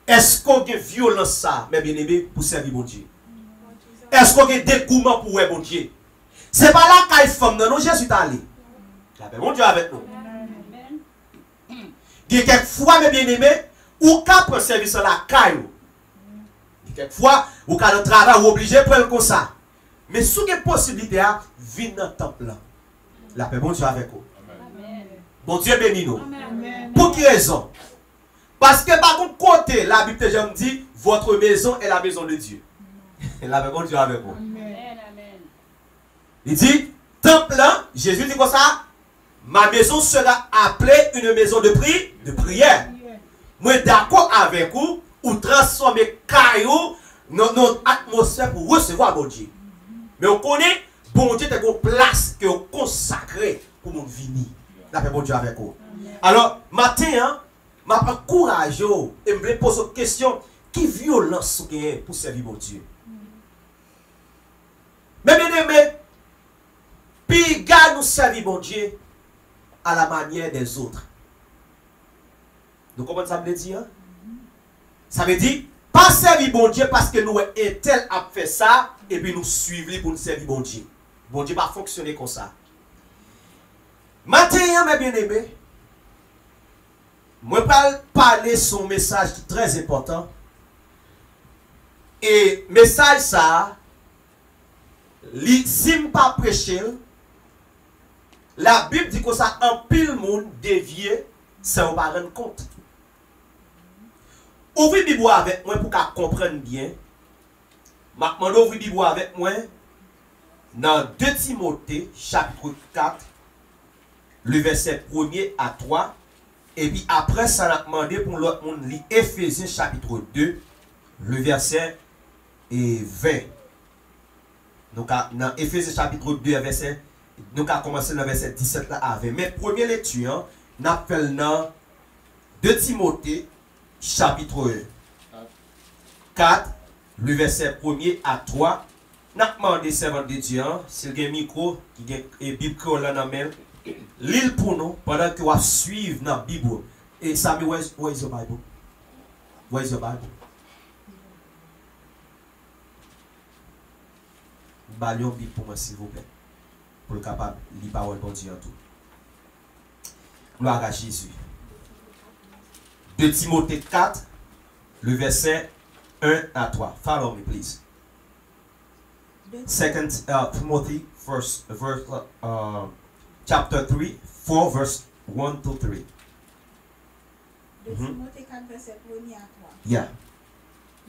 Est-ce qu'on a violence ça, mes bien-aimés, pour servir mon Dieu? Est-ce qu'on a dégoûtement pour mon Dieu? C'est pas là qu'il femme, non, Jésus est allé. La paix, mon Dieu avec nous. Il y a quelquefois, mes bien-aimés, ou qu'à prendre service à la caille. Quelquefois, ou qu'à le travail, ou obligé de prendre comme ça. Mais si vous avez possibilité, venez dans le temple. La paix, bon Dieu avec vous. Bon Dieu bénis nous. Pour quelle raison? Parce que par contre, côté, la Bible te dit, votre maison est la maison de Dieu. La paix, bon Dieu avec vous. Il dit, temple, Jésus dit comme ça, ma maison sera appelée une maison de prière. Moi, d'accord avec vous, ou transformer caillou notre atmosphère pour recevoir bon Dieu. Mais on connaît, bon Dieu est une place que vous consacrez pour mon vini. La paix, bon Dieu avec vous. Alors, matin, je prends courage et je me pose une question. Qui violence pour servir mon Dieu? Mais bien aimé, puis garde nous servir mon Dieu à la manière des autres. Nous comprenons ça veut dire? Ça veut dire, pas servir bon Dieu parce que nous un tel a fait ça et puis nous suivons pour nous servir bon Dieu. Bon Dieu va fonctionner comme ça. Maintenant, mes bien-aimés, moi vais parler son message très important. Et message ça, si je ne pas prêcher, la Bible dit que ça en pile monde dévié, ça ne va pas rendre compte. Ouvrez la Bible avec moi pour qu'elle comprenne bien. Je demande d'ouvrir la Bible avec moi dans 2 Timothée, chapitre 4, le verset 1er à 3. Et puis après, ça a demandé pour l'autre monde lire Éphésiens, chapitre 2, le verset 20. Donc, dans Éphésiens, chapitre 2, verset, nous avons commencé dans le verset 17 là à 20. Mais première lecture, nous appelons dans 2 Timothée, chapitre 4, le verset 1er à 3. Nous avons demandé servant de Dieu, s'il y a un micro, qui a une Bible dans la main, l'île pour nous, pendant que vous suivez dans la Bible. Et Sammy, where is your Bible? Where is your Bible? Balion Bible pour moi, s'il vous plaît. Pour le capable de lire parole pour Dieu en tout. Gloire à Jésus. 2 Timothée 4, le verset 1 à 3. Follow me, please. 2 Timothy, chapter 3, 4, verse 1 to 3. 2 Timothée 4, verset 1 à 3. Yeah.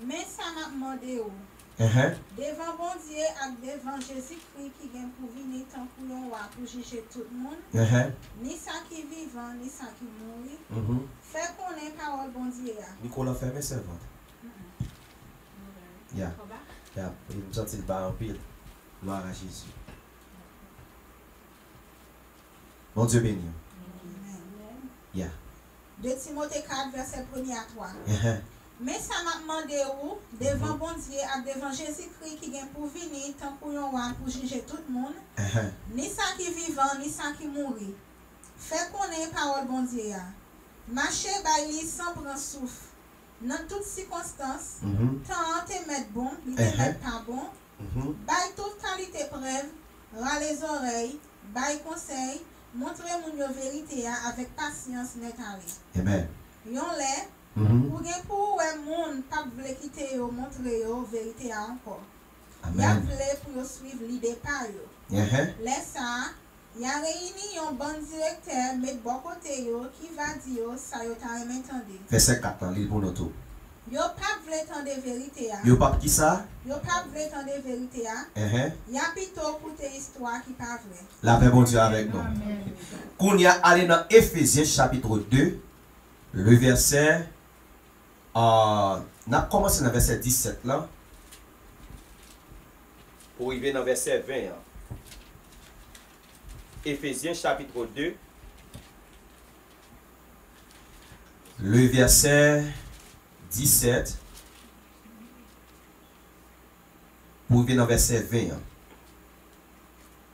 Mais ça m'a demandé où? Devant bon Dieu et devant Jésus-Christ qui vient pour venir tant pour juger tout le monde, ni ça qui vivant, ni ça qui mourit, fait qu'on ait parole bon Dieu. Nicolas ferme servante. Yeah. Yeah. Il me sentit le bas en pile. Gloire à Jésus. Bon Dieu béni. Yeah. 2 Timothée 4, verset 1 à 3. Mais ça m'a demandé où, devant bon Dieu et devant Jésus-Christ qui vient pour venir tant pour juger tout le monde, ni ça qui vivant, ni ça qui mourit. Fait qu'on ait parole bon Dieu. Marcher baili sans prendre souffle. Dans toutes circonstances, tant te mettre bon, ni te mettre pas bon, bail toute qualité preuve, ras les oreilles, bail conseil, montrer mon vérité avec patience net allé. Amen. Yon lè, pour gen pour un monde pas vle quitter yo, montrer yo vérité encore. Ya vle pour yo suivre l'idée par yo. Laisse ça, ya réuni yon bon directeur met bon côté yo qui va dire ça yo ta remen tande. Verset 4 dans l'île pour nous tout. Yo pas vle tande vérité a. Yo pas qui ça? Yo pas vle tande vérité a. Ya plutôt pour tes histoires qui pas vrai. La paix bon Dieu avec nous. Qu'on y a allé dans Éphésiens chapitre 2, le verset on a commencé dans le verset 17 là. Pour arriver dans le verset 20. Éphésiens chapitre 2, le verset 17 pour arriver dans le verset 20.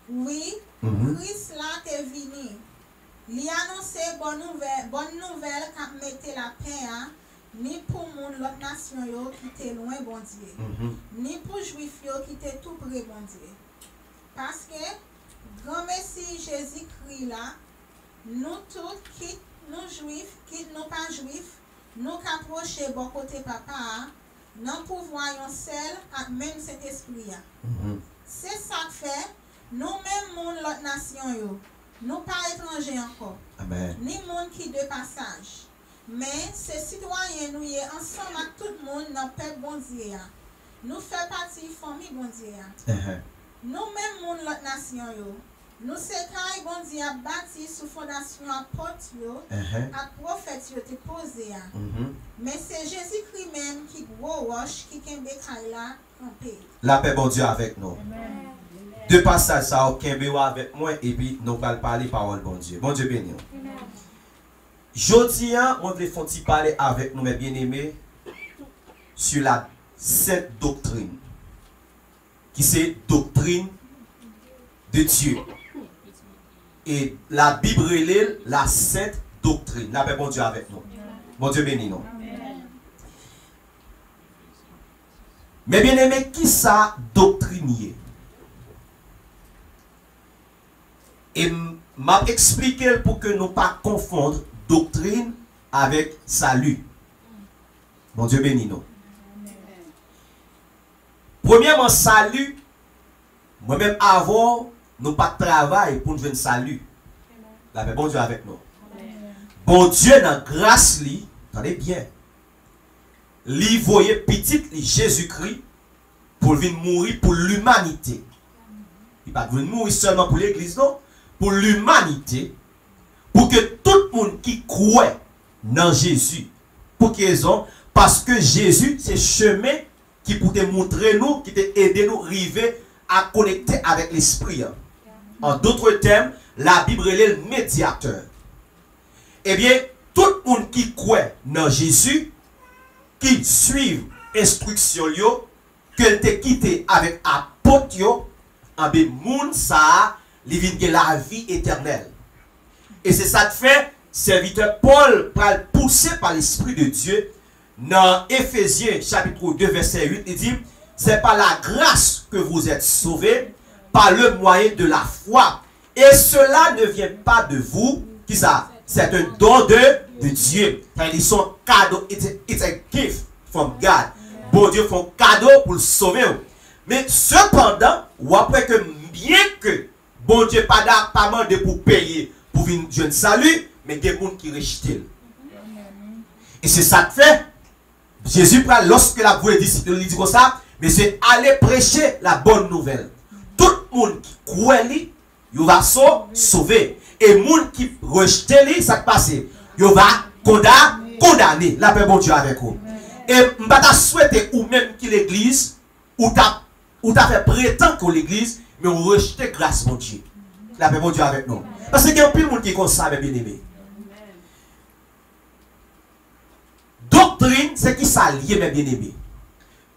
Oui, Christ là t'est venu. Il a annoncé bonne nouvelle qu'a mette la paix. ni pour moun l'autre nation yo qui était loin bon Dieu, ni pour juif yo qui était tout près bon Dieu. Parce que grand Messie Jésus-Christ là, nous tous, quitte nous juifs, quitte nous pas juifs, nous qu'approcher bon côté papa, non pouvoir yon seul avec même cet esprit. C'est ça que fait, nous-mêmes moun l'autre nation yo, nous pas étrangers encore. Amen. Ni monde qui de passage. Mais ces citoyens, nous y ensemble avec tout le monde dans le peuple bon Dieu. Nous faisons partie de la famille bon Dieu. Nous-mêmes, monde l'autre nation, nous c'est quand bon Dieu a bâti sous fondation apôtre, à prophète, te posé. Mais c'est Jésus-Christ même qui gros roche, qui kembe là en paix. La paix bon Dieu avec nous. Amen. Deux passages, ça, kembe avec moi, et puis nous allons parler parole bon Dieu. Bon Dieu béni. Jodi, on veut parler avec nous, mes bien-aimés, sur la sainte doctrine, qui c'est doctrine de Dieu. Et la Bible est la sainte doctrine. La paix bon Dieu avec nous. Bon Dieu béni nous. Mes bien-aimés, qui ça doctrinier? Et m'a expliqué pour que nous ne pas confondre doctrine avec salut. Mon Dieu béni nous. Premièrement, salut. Moi-même avant, nous pas de travail pour nous faire salut. La paix, bon Dieu avec nous. Bon Dieu dans grâce li, attendez bien. Li voyait petit Jésus-Christ pour venir mourir pour l'humanité. Il pas venir mourir seulement pour l'église non, pour l'humanité. Pour que tout le monde qui croit dans Jésus, pour quelle raison? Parce que Jésus, c'est le chemin qui peut te montrer nous, qui peut aider nous à arriver à connecter avec l'esprit. En d'autres termes, la Bible est le médiateur. Eh bien, tout le monde qui croit dans Jésus, qui suit l'instruction, que te quitté avec apôtre, en bien, moun ça, il vient la vie éternelle. Et c'est ça que fait, serviteur Paul, poussé par l'Esprit de Dieu, dans Éphésiens chapitre 2, verset 8, il dit, c'est par la grâce que vous êtes sauvés, par le moyen de la foi. Et cela ne vient pas de vous, qui ça? C'est un don de Dieu. Ils sont cadeaux, it's a gift from God. Bon Dieu fait un cadeau pour le sauver. Mais cependant, ou après que, bien que, bon Dieu pas demandé pour payer, pour une jeune salut, mais il y a des gens qui rejettent. Et c'est ça que fait. Jésus prend, lorsque la voix disciple lui dit comme ça, mais c'est aller prêcher la bonne nouvelle. Tout le monde qui croit lui, il va sauver. Et les gens qui rejettent lui, ça passe. Il va condamner. La paix bon Dieu avec vous. Et je vais souhaiter ou même que l'église, ou t'as fait prétendre que l'église, mais on rejette grâce mon Dieu. La paix bon Dieu avec nous. Parce qu'il y a un peu de monde qui est comme ça, mes bien-aimés. Doctrine, c'est qui ça lié, mes bien-aimés.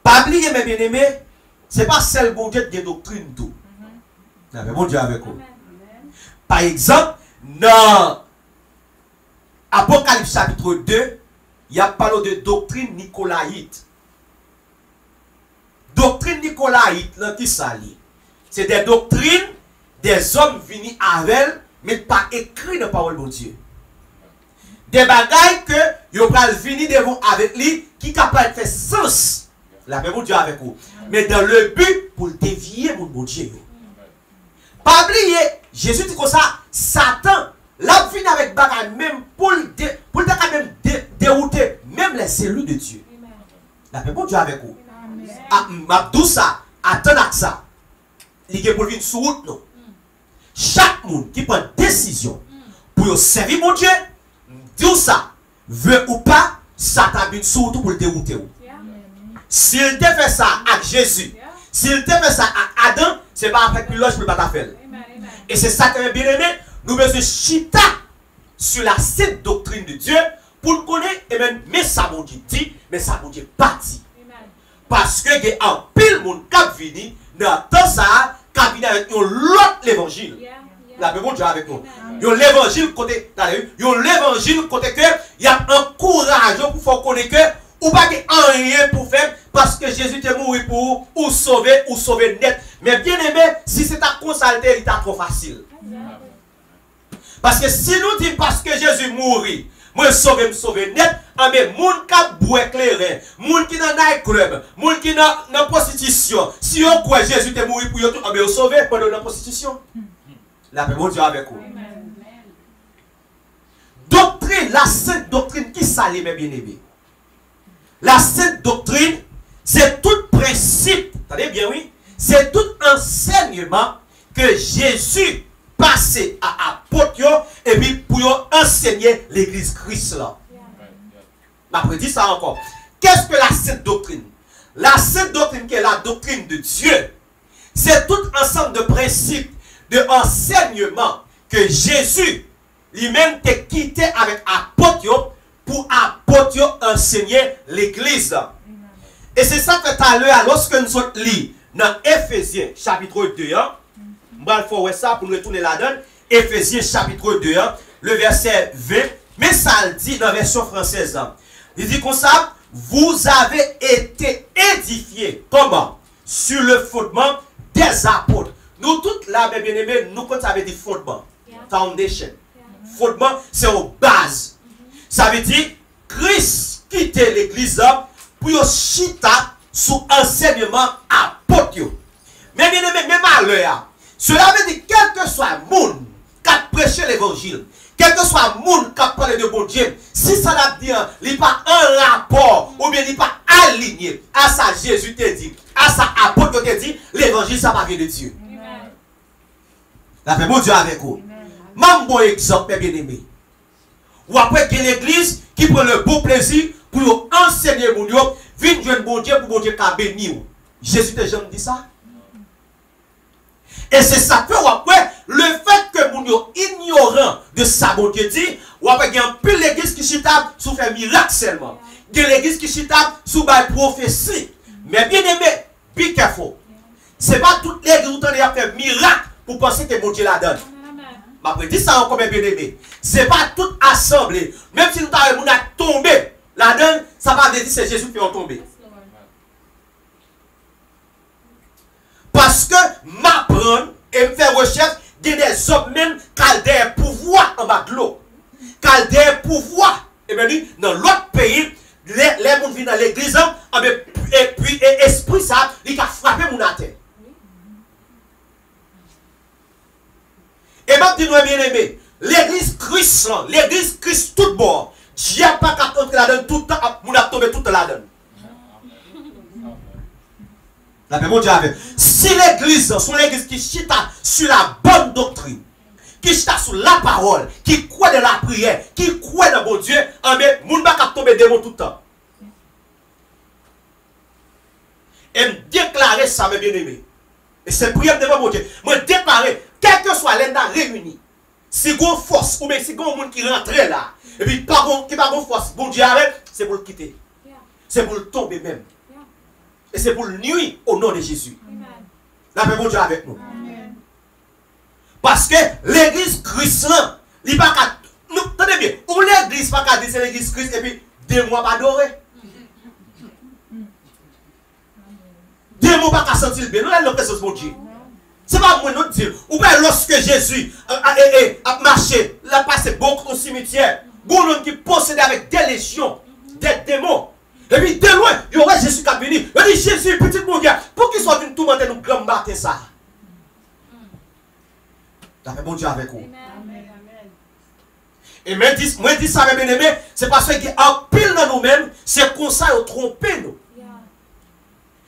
Pas oublier, mes bien-aimés, ce n'est pas seul bon Dieu qui a doctrine tout. La paix bon Dieu avec vous. Par exemple, dans Apocalypse chapitre 2, il y a parlé de doctrine nicolaïte. Doctrine nicolaïte, là, qui ça lié? C'est des doctrines des hommes venus avec, mais pas écrit dans la parole de Dieu. Des bagailles que vous allez venir devant avec lui, qui capable de faire sens. La paix de Dieu avec vous. Mais dans le but pour dévier mon bon Dieu. Pas oublier, Jésus dit comme ça, Satan, là, vient avec bagaille même pour même dérouter même les cellules de Dieu. La paix de Dieu avec vous. Tout ça, attendez ça. Il est pour venir sur route, non. Chaque monde qui prend décision pour servir mon Dieu, dit ça, veut ou pas, Satan vient sur route pour le dérouter. S'il te fait ça avec Jésus, s'il te fait ça avec Adam, c'est pas avec plus loge pour le pas faire. Et c'est ça que bien aimé, nous devons chita sur la sainte doctrine de Dieu pour le connaître et même, mais ça mon Dieu dit, mais ça mon Dieu pas dit. Parce que il y a un pile monde qui vient dans temps ça, qui vient avec l'autre l'évangile. La paix, bon Dieu avec nous. Yo l'évangile côté, yo l'évangile côté que il y a un courage pour faire connaître que ou pas rien pour faire parce que Jésus est mort pour ou sauver net. Mais bien aimé, si c'est ta consalté, il est trop facile. Parce que si nous disons parce que Jésus mourit, moi sauver net, mais moun qui boit éclairé, moun qui dans night club, moun qui dans prostitution, si on croit Jésus est mort pour tout, mais sauver pendant la prostitution. La paix bon Dieu avec vous. Doctrine, la sainte doctrine qui s'allie mes bien-aimés. La sainte doctrine, c'est tout principe, attendez bien oui, c'est tout enseignement que Jésus passait à apôtre et puis pour enseigner l'église Christ là. Je dis ça encore. Qu'est-ce que la sainte doctrine? La sainte doctrine qui est la doctrine de Dieu, c'est tout ensemble de principes, de enseignements que Jésus lui-même t'a quitté avec apôtre pour apôtre enseigner l'église. Et c'est ça que tout à l'heure, lorsque nous sommes lus dans Éphésiens chapitre 2, on va faire ça pour nous retourner là-dedans. Éphésiens chapitre 2, le verset 20, mais ça le dit dans la version française. Il dit comme ça, vous avez été édifiés, comment? Sur le fondement des apôtres. Nous toutes là, mes bien-aimés, nous quand ça veut dire fondement, foundation. Fondement, c'est une base. Ça veut dire, Christ quittait l'église pour chita sous enseignement apôtre. Mais bien aimé, même à l'heure, cela veut dire, quel que soit le monde qui a prêché l'évangile, quel que soit le monde qui a parlé de bon Dieu, si ça n'a bien, il n'est pas en rapport, ou bien il n'est pas aligné à ça Jésus t'a dit, à ça apôtre t'a dit, l'évangile, ça va venir de Dieu. La paix, mon Dieu avec vous. Même bon exemple, bien aimé. Ou après que l'église qui prend le beau plaisir pour enseigner mon Dieu, vient jouer bon Dieu pour bon Dieu qui bénir. Jésus t'a jamais dit ça. Et c'est ça que après, le fait que mon Dieu ignorant de sa bon Dieu dit, ou après il y a un peu l'église qui chita sous fait miracle seulement. Il y a l'église qui chita sous bail prophétie. Mais bien aimé, be careful. C'est pas toute l'église qui a fait miracle pour penser que mon Dieu la donne. Je dis ça encore bien aimé. Ce n'est pas toute assemblée. Même si nous avons tombé, la donne, ça va dire que c'est Jésus qui a tombé. Parce que m'apprendre et me faire recherche, il y a des hommes même qui ont des pouvoirs en bas de l'eau. Qui ont des pouvoirs. Et bien, dans l'autre pays, les gens viennent dans l'église, et puis l'esprit, ça, il a frappé mon terre. Et même dis-nous bien aimé, l'église Christ tout bord, Dieu n'a pas qu'à entrer là-dedans tout le temps, nous a tombé toute là-dedans. La paix, mon Dieu avec. Si l'église, son l'église qui chita sur la bonne doctrine, qui chita sur la parole, qui croit de la prière, qui croit dans mon Dieu, mais nous n'a pas tomber démon tout le temps. Et me déclarer ça, mes bien-aimés. Et c'est prière devant mon Dieu. Me déclarer, quel que soit l'un réuni, si vous avez force, ou bien si vous avez un monde qui rentre là, et puis qui n'a pas force, bon Dieu arrête, c'est pour le quitter. C'est pour le tomber même. Et c'est pour le nuire au nom de Jésus. La paix, bon Dieu avec nous. Amen. Parce que l'église Christ, il n'y a pas qu'à. Tenez bien, où l'église pas qu'à dire c'est l'église Christ et puis 2 mois pas adorer. 2 mois pas qu'à sentir bien. Nous avons l'impression de Dieu. C'est pas moi nous dire. Ou bien lorsque Jésus a marché, il a passé beaucoup au cimetière. Bon homme qui possédait avec des légions, des démons. Et puis de loin, il y aurait Jésus qui a venu. Il dit Jésus, petit mon gars, pour qu'il soit venu tout le monde nous grand matin ça. Ça fait bon Dieu avec vous. Et moi dis ça, mes bien-aimés, c'est parce qu'il y a un pile dans nous-mêmes, c'est comme ça qu'on trompe nous.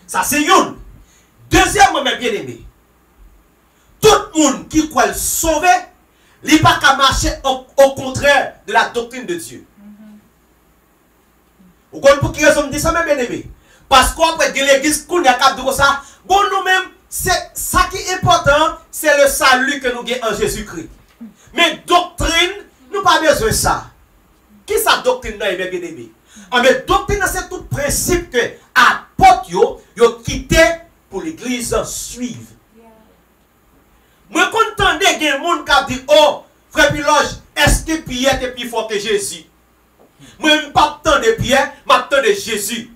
Ça c'est une. Deuxièmement, mes bien-aimés, tout le monde qui croit le sauver, il n'est pas qu'à marcher au contraire de la doctrine de Dieu. Vous comprenez pour qui raison me dit ça, mes bien-aimés? Parce qu'après l'église, qu'on a capté comme ça, bon, nous-mêmes, c'est ça qui est important, c'est le salut que nous avons en Jésus-Christ. Mais doctrine, nous n'avons pas besoin de ça. Qui est sa doctrine, mes bien-aimés? Mais doctrine, c'est tout principe que apôtres, yo quitté pour l'église suivre. Moi, content de qu'il y a des gens qui disent, oh, frère Piloge, est-ce que Pierre est plus fort que Jésus? Moi, je ne pas tant de Pierre, je m'attends de Jésus.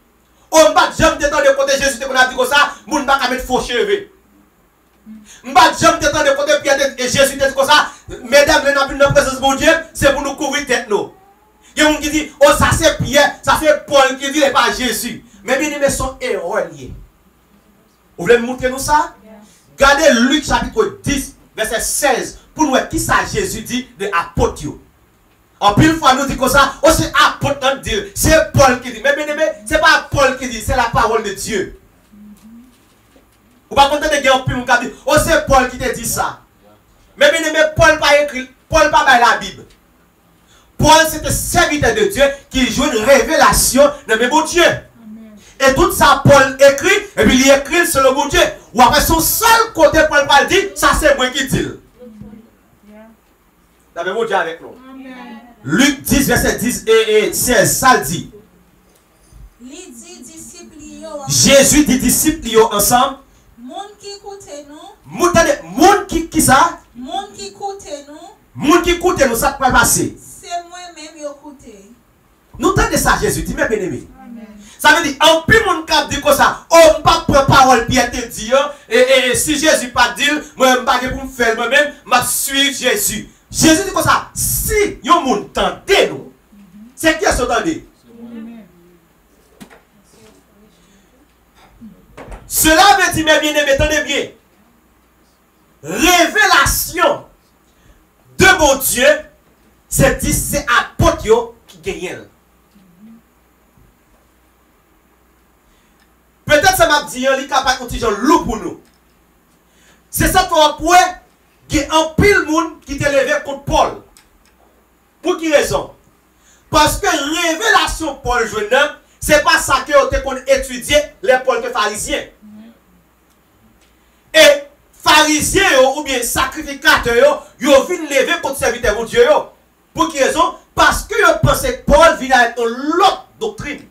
Oh, je ne pas jamais de côté Jésus, qu'on a dit comme ça, je ne pas mettre faux cheveux. Je ne pas jamais de côté Pierre et Jésus, comme ça, mesdames, nous dans la présence de Dieu, c'est pour nous couvrir tête nous. Il y a des gens qui disent, oh, ça c'est Pierre, ça c'est Paul qui dit, et pas Jésus. Mais bien aimé, son héros lié. Vous voulez me montrer nous ça? Regardez Luc chapitre 10, verset 16, pour nous voir qui ça Jésus dit de apôtre. En pile fois nous dit comme ça, oh c'est apôtre dit, c'est Paul qui dit. Mais bien aimé, c'est pas Paul qui dit, c'est la parole de Dieu. Vous pas content de dire en pile qui dit, oh c'est Paul qui te dit ça. Mais bien aimé, Paul pas écrit, Paul pas dans la Bible. Paul c'est un serviteur de Dieu qui joue une révélation de mes bon Dieu. Et tout ça, Paul écrit, et puis il écrit sur le bon Dieu. Ou après son seul côté, Paul pas dit, ça c'est moi qui dis. Vous avez mon Dieu avec nous. Luc 10, verset 10 et 16, ça le dit. Jésus dit disciples ensemble. Moun qui écoute nous. Moun qui ça? Moun qui écoute nous. Moun qui écoute nous, ça peut passer. C'est moi-même qui écoute. Nous entendons ça, Jésus dit, mais bien aimé. Ça veut dire, en plus, mon cap dit comme ça, oh, je ne pas prendre parole, Pierre te dit, et si Jésus pas dit, moi, je ne pas pour me faire moi-même, je suis Jésus. Jésus dit comme ça, si yon moun tente nous, c'est qui est-ce que tendez? Cela veut dire, mes bien-aimés, attendez bien, révélation de mon Dieu, c'est apôtre qui gagne. Peut-être ça m'a dit, il est capable de faire un loup pour nous. C'est ça qu'on point, il y a un pile monde qui t'est levé contre Paul. Pour qui raison? Parce que révélation Paul jeune, c'est pas ça qu'on étudié les Paul que pharisiens. Et pharisiens ou bien sacrificateurs, ils viennent lever contre serviteur de Dieu. Pour qui raison? Parce que ils pensaient que Paul vient avec une autre doctrine.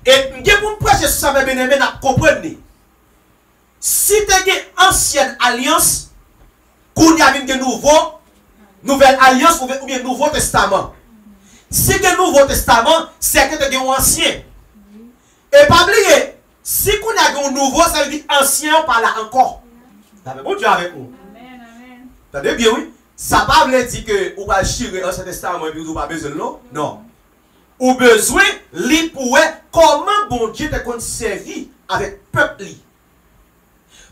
Et pour me prêcher sur ça, mes bien-aimés, comprenez. Si tu as une ancienne alliance, qu'on y a une nouvelle alliance ou bien nouveau testament. Si tu as un nouveau testament, c'est que tu as un ancien. Et pas oublier, si qu'on a un nouveau, ça veut dire ancien par là encore. Ça veut bon Dieu avec vous. Amen, amen. Attendez bien, oui. Ça ne veut pas dire que vous allez chirer l'ancien testament et vous n'avez pas besoin de l'eau. Non. Ou besoin, li pour comment bon Dieu te conservé avec peuple li.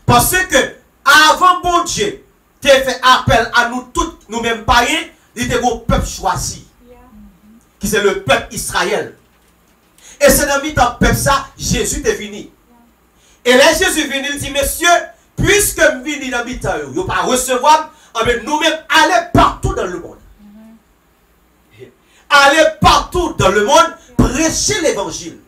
Parce que avant bon Dieu te fait appel à nous tous, nous-mêmes païens, il était un peuple choisi. Qui c'est le peuple Israël. Et c'est dans le peuple ça, Jésus est venu. Et là Jésus est venu, il dit, messieurs, puisque je viens dans le temps, vous ne pas recevoir, nous-mêmes allez partout dans le monde. Allez partout dans le monde, prêcher l'évangile.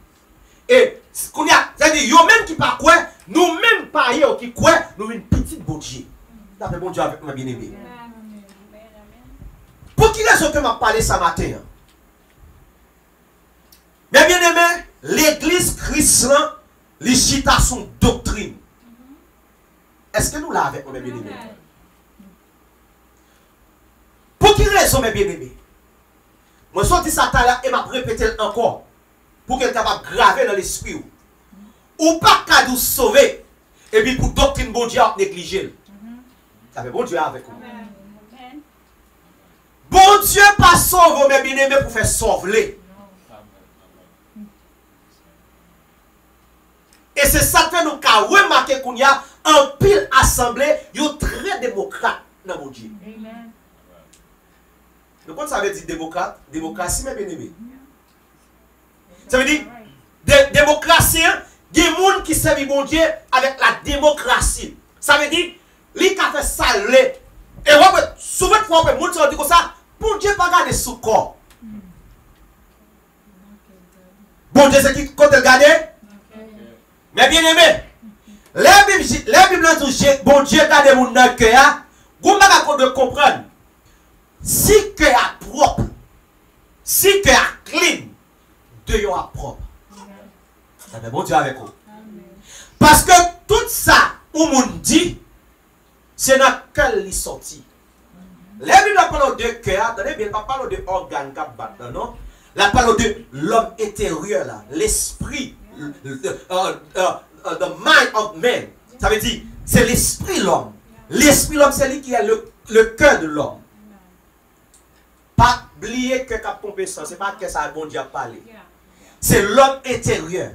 Et, c'est-à-dire, yo même qui pas quoi, nous-mêmes pas qui quoi, nous une petite bon Dieu. D'après bon Dieu avec ma bien-aimée. Pour qui raison que m'a parlé ce matin? Mes bien-aimés, l'église chrétienne, les chita son doctrine. Est-ce que nous l'avons avec mes bien-aimés? Pour qui raison, mes bien-aimés? Moi, je dis ça là et m'a répété encore. Pour qu'elle soit capable de graver dans l'esprit. Ou pas qu'à nous sauver. Et puis pour doctrine bon Dieu négliger. Ça fait bon Dieu avec vous. Bon Dieu pas sauve mes bien-aimés pour faire sauver. Et c'est ça que nous avons remarqué qu'il y a un pile assemblée, ils sont très démocrates dans mon Dieu. Amen. Donc, quand ça veut dire démocrate, démocratie, mes bien-aimés. Ça veut dire, démocratie, il y a des gens qui servent mon Dieu avec la démocratie. Ça veut dire, les qui fait ça, et souvent, les gens qui disent ça, bon Dieu pas garder sous corps. Bon Dieu, c'est qui compte regarder? Mais bien aimé, les Bibles disent, bon Dieu garde mon cœur, vous m'avez comprendre. Si que est propre, si que est clean, Dieu est propre. Ça fait bon Dieu avec vous. Parce que tout ça, ou où on dit, c'est dans quel il sorti. La Bible parle de cœur, attendez bien, pas parle de organes qui battent, non? La parle de l'homme intérieur, là, l'esprit, the mind of man. Ça veut dire, c'est l'esprit l'homme. L'esprit l'homme, c'est lui qui a le cœur de l'homme. Pas oublier que quand on ça, c'est pas que ça a bon Dieu parler. C'est l'homme intérieur.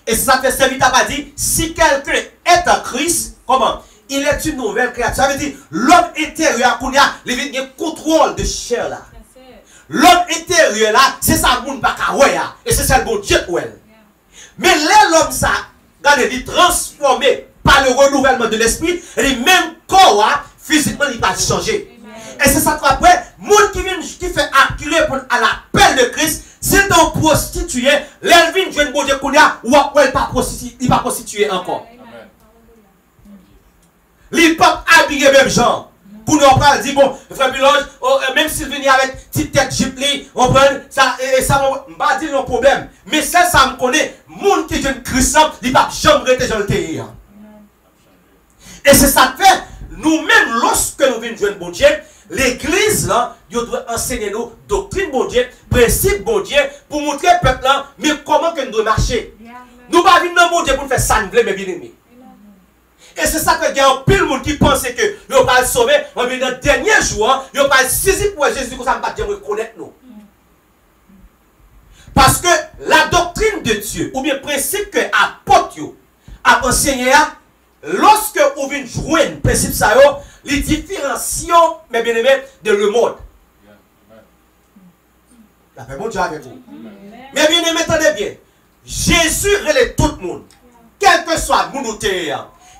Et ça fait servir à dire, si quelqu'un est en Christ, comment? Il est une nouvelle créature. Ça veut dire, l'homme intérieur, il a le contrôle de chair là. L'homme intérieur là, c'est ça le monde pas qu'à et c'est ça le bon Dieu ouais. Mais l'homme ça, regardez, il est transformé par le renouvellement de l'esprit, et même corps physiquement il va changer. Et c'est ça qu'après, monde qui vient qui fait accueillir à l'appel de Christ, c'est un prostitué, l'elvin jeune bon Dieu qu'on a ou après il va prostituer encore. Il pas habillé même gens. Pour nous pas dire bon, frère Bilange, même s'il vient avec petite tête gipli, on prend ça et ça m'a dit non problème. Mais ça me connaît, monde qui jeune Christ, il va jamais rester dans le terrain. Et c'est ça que fait nous-mêmes lorsque nous venons jouer bon Dieu, l'église là, il doit enseigner nous doctrine bon Dieu, principe bon Dieu pour montrer au peuple là mais comment que nous devons marcher. Nous pas venir dans bon Dieu pour faire ça nous mais bien aimé. Et c'est ça que il y a un pile monde qui pense que nous va le sauver, on vient dans le dernier jour, il va saisir pour Jésus comme ça pas bien reconnaître nous. Parce que la doctrine de Dieu ou bien principe que apôtre a enseigné lorsque vous venez jouer un principe ça les différenciations mais bien aimé de le monde. La paix bon Dieu avec vous. Mais bien aimé attendez bien. Jésus relève tout le monde. Quel que soit mon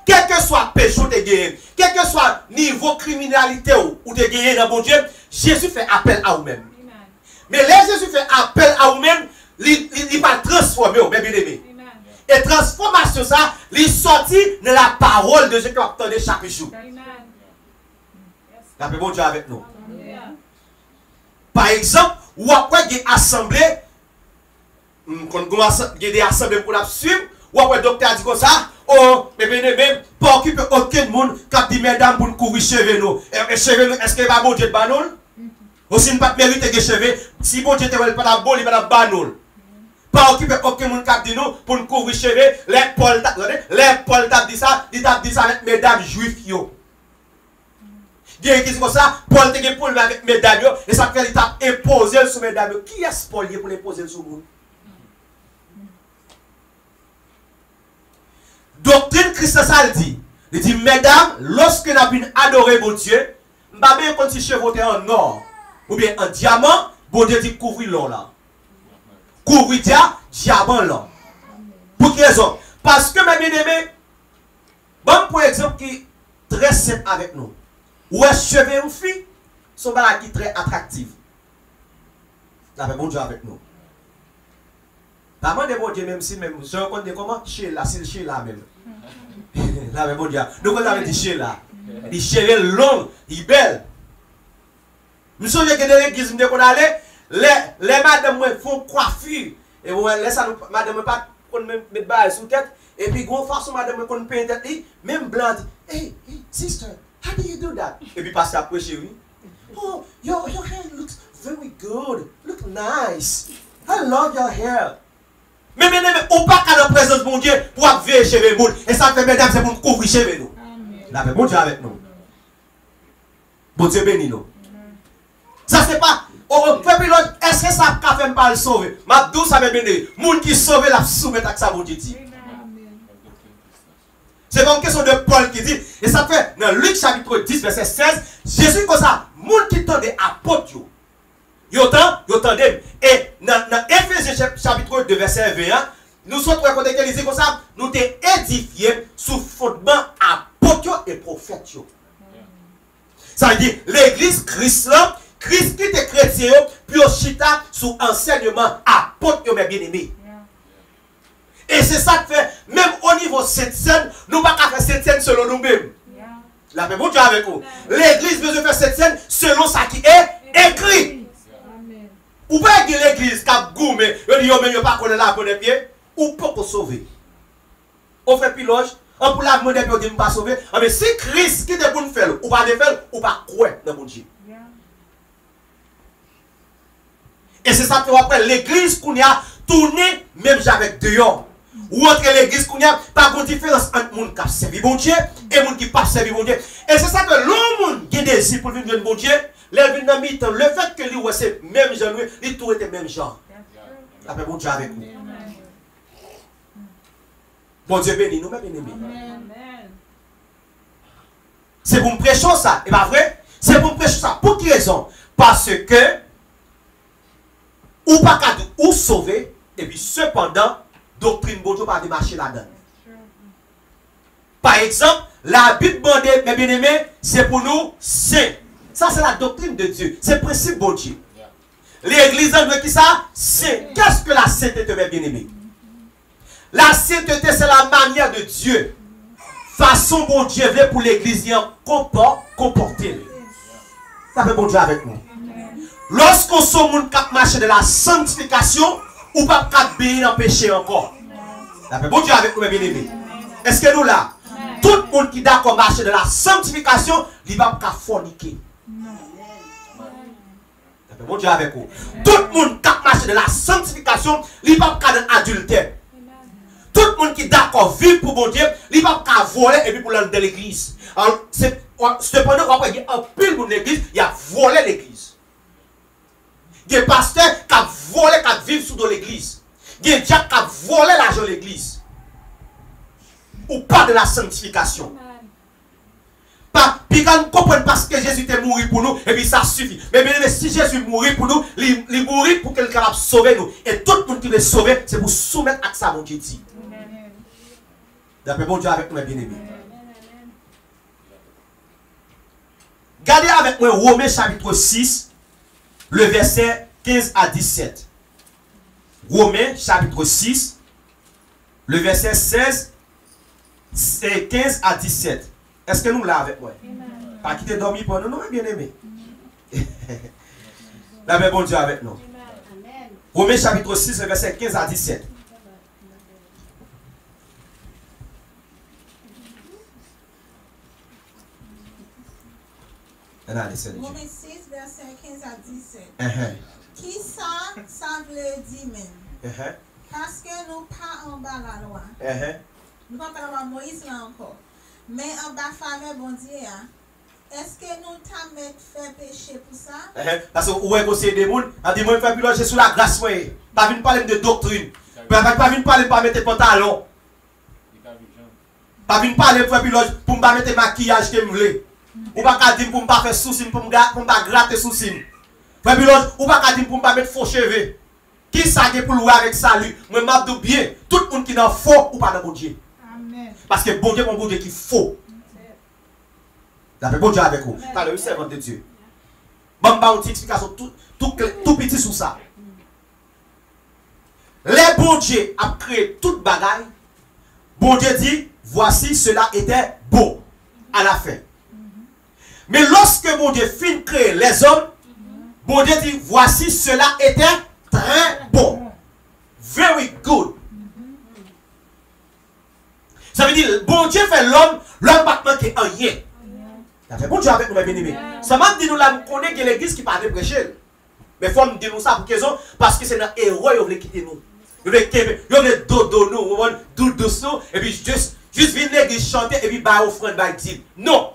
quel que soit péché de gagné, quel que soit niveau criminalité ou de gagné dans mon Dieu, Jésus fait appel à vous-même. Mais là Jésus fait appel à vous-même, il va transformer vous, bien aimé. Et transformation ça, il sortit de la parole de Dieu que vous attendez chaque jour. La paix bon Dieu avec nous. Par exemple, ou après il y a assemblée, quand il y a des assemblées pour la suivre, ou après le docteur dit comme ça, oh, mais bien aimé, pas occuper aucun monde qui dit mesdames pour nous couvrir cheveux nous. Et cheveux nous, est-ce que va bon Dieu de banol? Aussi ne pas mériter des cheveux, si bon Dieu te veut pas bon, il va banol. Pas occuper aucun monde qui dit nous pour nous couvrir cheveux, les Paul t'a dit ça, il t'a dit ça avec mesdames juifs yo. Bien qui dit comme ça, Paul te pour avec mesdames yo, et ça fait il t'a imposé sur mesdames yo. Qui est Paul pour imposer sur vous? Doctrine Christ ça le dit. Il dit, mesdames, lorsque nous avons adoré mon Dieu, nous ne pouvons pas si chevaux en or ou bien en diamant, bon Dieu dit couvrir l'or là. Couvrir diamant là. Pour quelle raison? Parce que, mes bien-aimés, bon pour exemple qui est très simple avec nous. Ou est cheveux une fille, sont qui est très attractif. Ça fait bon Dieu avec nous. La main de mon Dieu, même si même, je reconnais comment chez là, c'est chez là même. Là, mais bon Dieu. Donc, on avait dit chez là. Les cheveux longs, ils belles. Nous sommes que dans l'église, nous qu'on allait, les madames font coiffure. Et vous laissez madame pas mettre balle sous tête. Et puis, gros façon, madame qu'on peint tête, même blanc. Hey, sister, how do you do that? Et puis, passe après chez lui. Oh, your hair looks very good. Look nice. I love your hair. Mais on pas qu'à la présence de mon Dieu pour avoir cheveux moun. Et ça fait mesdames, c'est pour couvrir cheveux nous. La paix, bon Dieu avec nous. Bon Dieu béni nous. Ça c'est pas. Est-ce que ça a fait pas le sauver? Ma douce ça me béni. Moun qui sauve la soumettre à ça, bon Dieu dit. C'est pas une question de Paul qui dit. Et ça fait dans Luc chapitre 10, verset 16. Jésus comme ça, moun qui tendait apôtre. Yotandem. Et dans Ephésiens chapitre 2 verset 21, nous sommes racontés que les comme ça, nous t'es édifiés sous fondement apôtres et prophètes. Ça veut dire l'église Christ là, Christ qui était chrétien, puis au chita sous enseignement apôtres mes bien-aimés. Et c'est ça que fait, même au niveau cette scène, nous ne pouvons pas faire cette scène selon nous-mêmes. La paix, bon Dieu avec vous. L'église veut faire cette scène selon ça qui est écrit. Ou pas que l'église qui a goumé, il dit, mais il n'y a pas qu'on est là pour les pieds, ou pas pour sauver. On fait piloge, On pour la demander pour dire pas sauver. Mais si Christ qui est pour nous faire, ou pas de faire, ou pas croire dans mon Dieu. Et c'est ça que après l'église qu'on y a tourné même avec dehors. Ou entre l'église qu'on y a pas de différence entre monde qui servi bon Dieu et monde qui pas servi bon Dieu. Et c'est ça que l'homme qui désire pour venir bon Dieu, le fait que lui c'est même genre lui, il tout était même genre. Après bon Dieu avec nous. Bon Dieu béni nous mes bien-aimés. C'est pour me prêcher ça, et pas vrai? C'est pour me prêcher ça. Pour quelle raison? Parce que ou pas qu'à ou sauver, et puis cependant, doctrine bon Dieu pas démarcher là-dedans. Par exemple, la Bible bandée, mes bien-aimés, c'est pour nous saint. Ça c'est la doctrine de Dieu. C'est le principe bon Dieu. L'église en qui ça? Saint. Qu'est-ce que la sainteté, mes bien-aimés? La sainteté, c'est la manière de Dieu. Façon bon Dieu veut pour l'église comporter. Ça fait bon Dieu avec nous. Lorsqu'on sommes cap marcher de la sanctification, ou pas cap bénir dans le péché encore. Ça fait bon Dieu avec nous, mes bien-aimés. Est-ce que nous là? Tout le monde qui d'accord marcher de la sanctification, il va pas forniquer. Ça fait bon Dieu avec vous. Tout le monde qui marche de la sanctification, il va pas dans adultère. Tout le monde qui est d'accord vivre pour bon Dieu, il va pas voler et puis pour l'entrer dans l'église. Cependant, on va il y a un pile de l'église, il a volé l'église. Il y a des pasteurs qui ont volé, qui vivent sous l'église. Il y a des gens qui ont volé l'argent de l'église. Ou pas de la sanctification. Puis quand nous comprenons parce que Jésus est mort pour nous, et puis ça suffit. Mais bien, si Jésus mourit pour nous, il mourit pour qu'il capable de sauver nous. Et tout le monde qui veut sauver, c'est pour soumettre à ça, mon Dieu dit. D'après mon Dieu avec nous, mes bien-aimés. Regardez avec moi Romains chapitre 6, le verset 15 à 17. Romains chapitre 6, le verset 16 et 15 à 17. Est-ce que nous l'avons avec moi? Pas quitter dormir pour nous, non, bien aimé. La bon Dieu avec nous. Romains chapitre 6, le verset 15 à 17. Romains 6, verset 15 à 17. Qui ça veut dire même? Parce que nous pas en bas la loi. Nous pas en bas Moïse là encore. Mais en bas famille bon Dieu, est-ce que nous t'avons fait péché pour ça? Parce que où est conseiller des gens, a dit moi je fais piloter sous la grâce moi. Pas venir parler de doctrine. Pas venir parler pas mettre pantalon. Pas venir parler pour piloter pour pas mettre maquillage que me voulez. Ou pas dire pour pas faire souci pour pas gratter souci. Pas pilote ou pas dire pour pas mettre faux cheveux. Qui ça pour louer avec salut? Moi m'a dit bien, tout le monde qui dans faux ou pas dans bon Dieu. Parce que bon Dieu, mon bon Dieu qui faux. D'après bon Dieu avec vous. T'as le servant de Dieu. Bon, bah, une explication tout petit sur ça. Les bon Dieu a créé toute bagaille. Bon Dieu dit, voici cela était beau à la fin. Mais lorsque mon Dieu finit de créer les hommes, bon Dieu dit, voici cela était très bon. Very good. Ça veut dire, bon Dieu fait l'homme pas manquer en rien. Ça fait bon Dieu avec nous, mes bien-aimés. Ça m'a dit, nous là, on connaît que l'église qui parle de prêcher. Mais il faut nous dire ça pour quelle raison? Parce que c'est un héros, il veut quitter nous. Il veut dodo nous, dodo nous, et puis juste venir l'église chanter, et puis bailler offrande, bailler dîme. Non.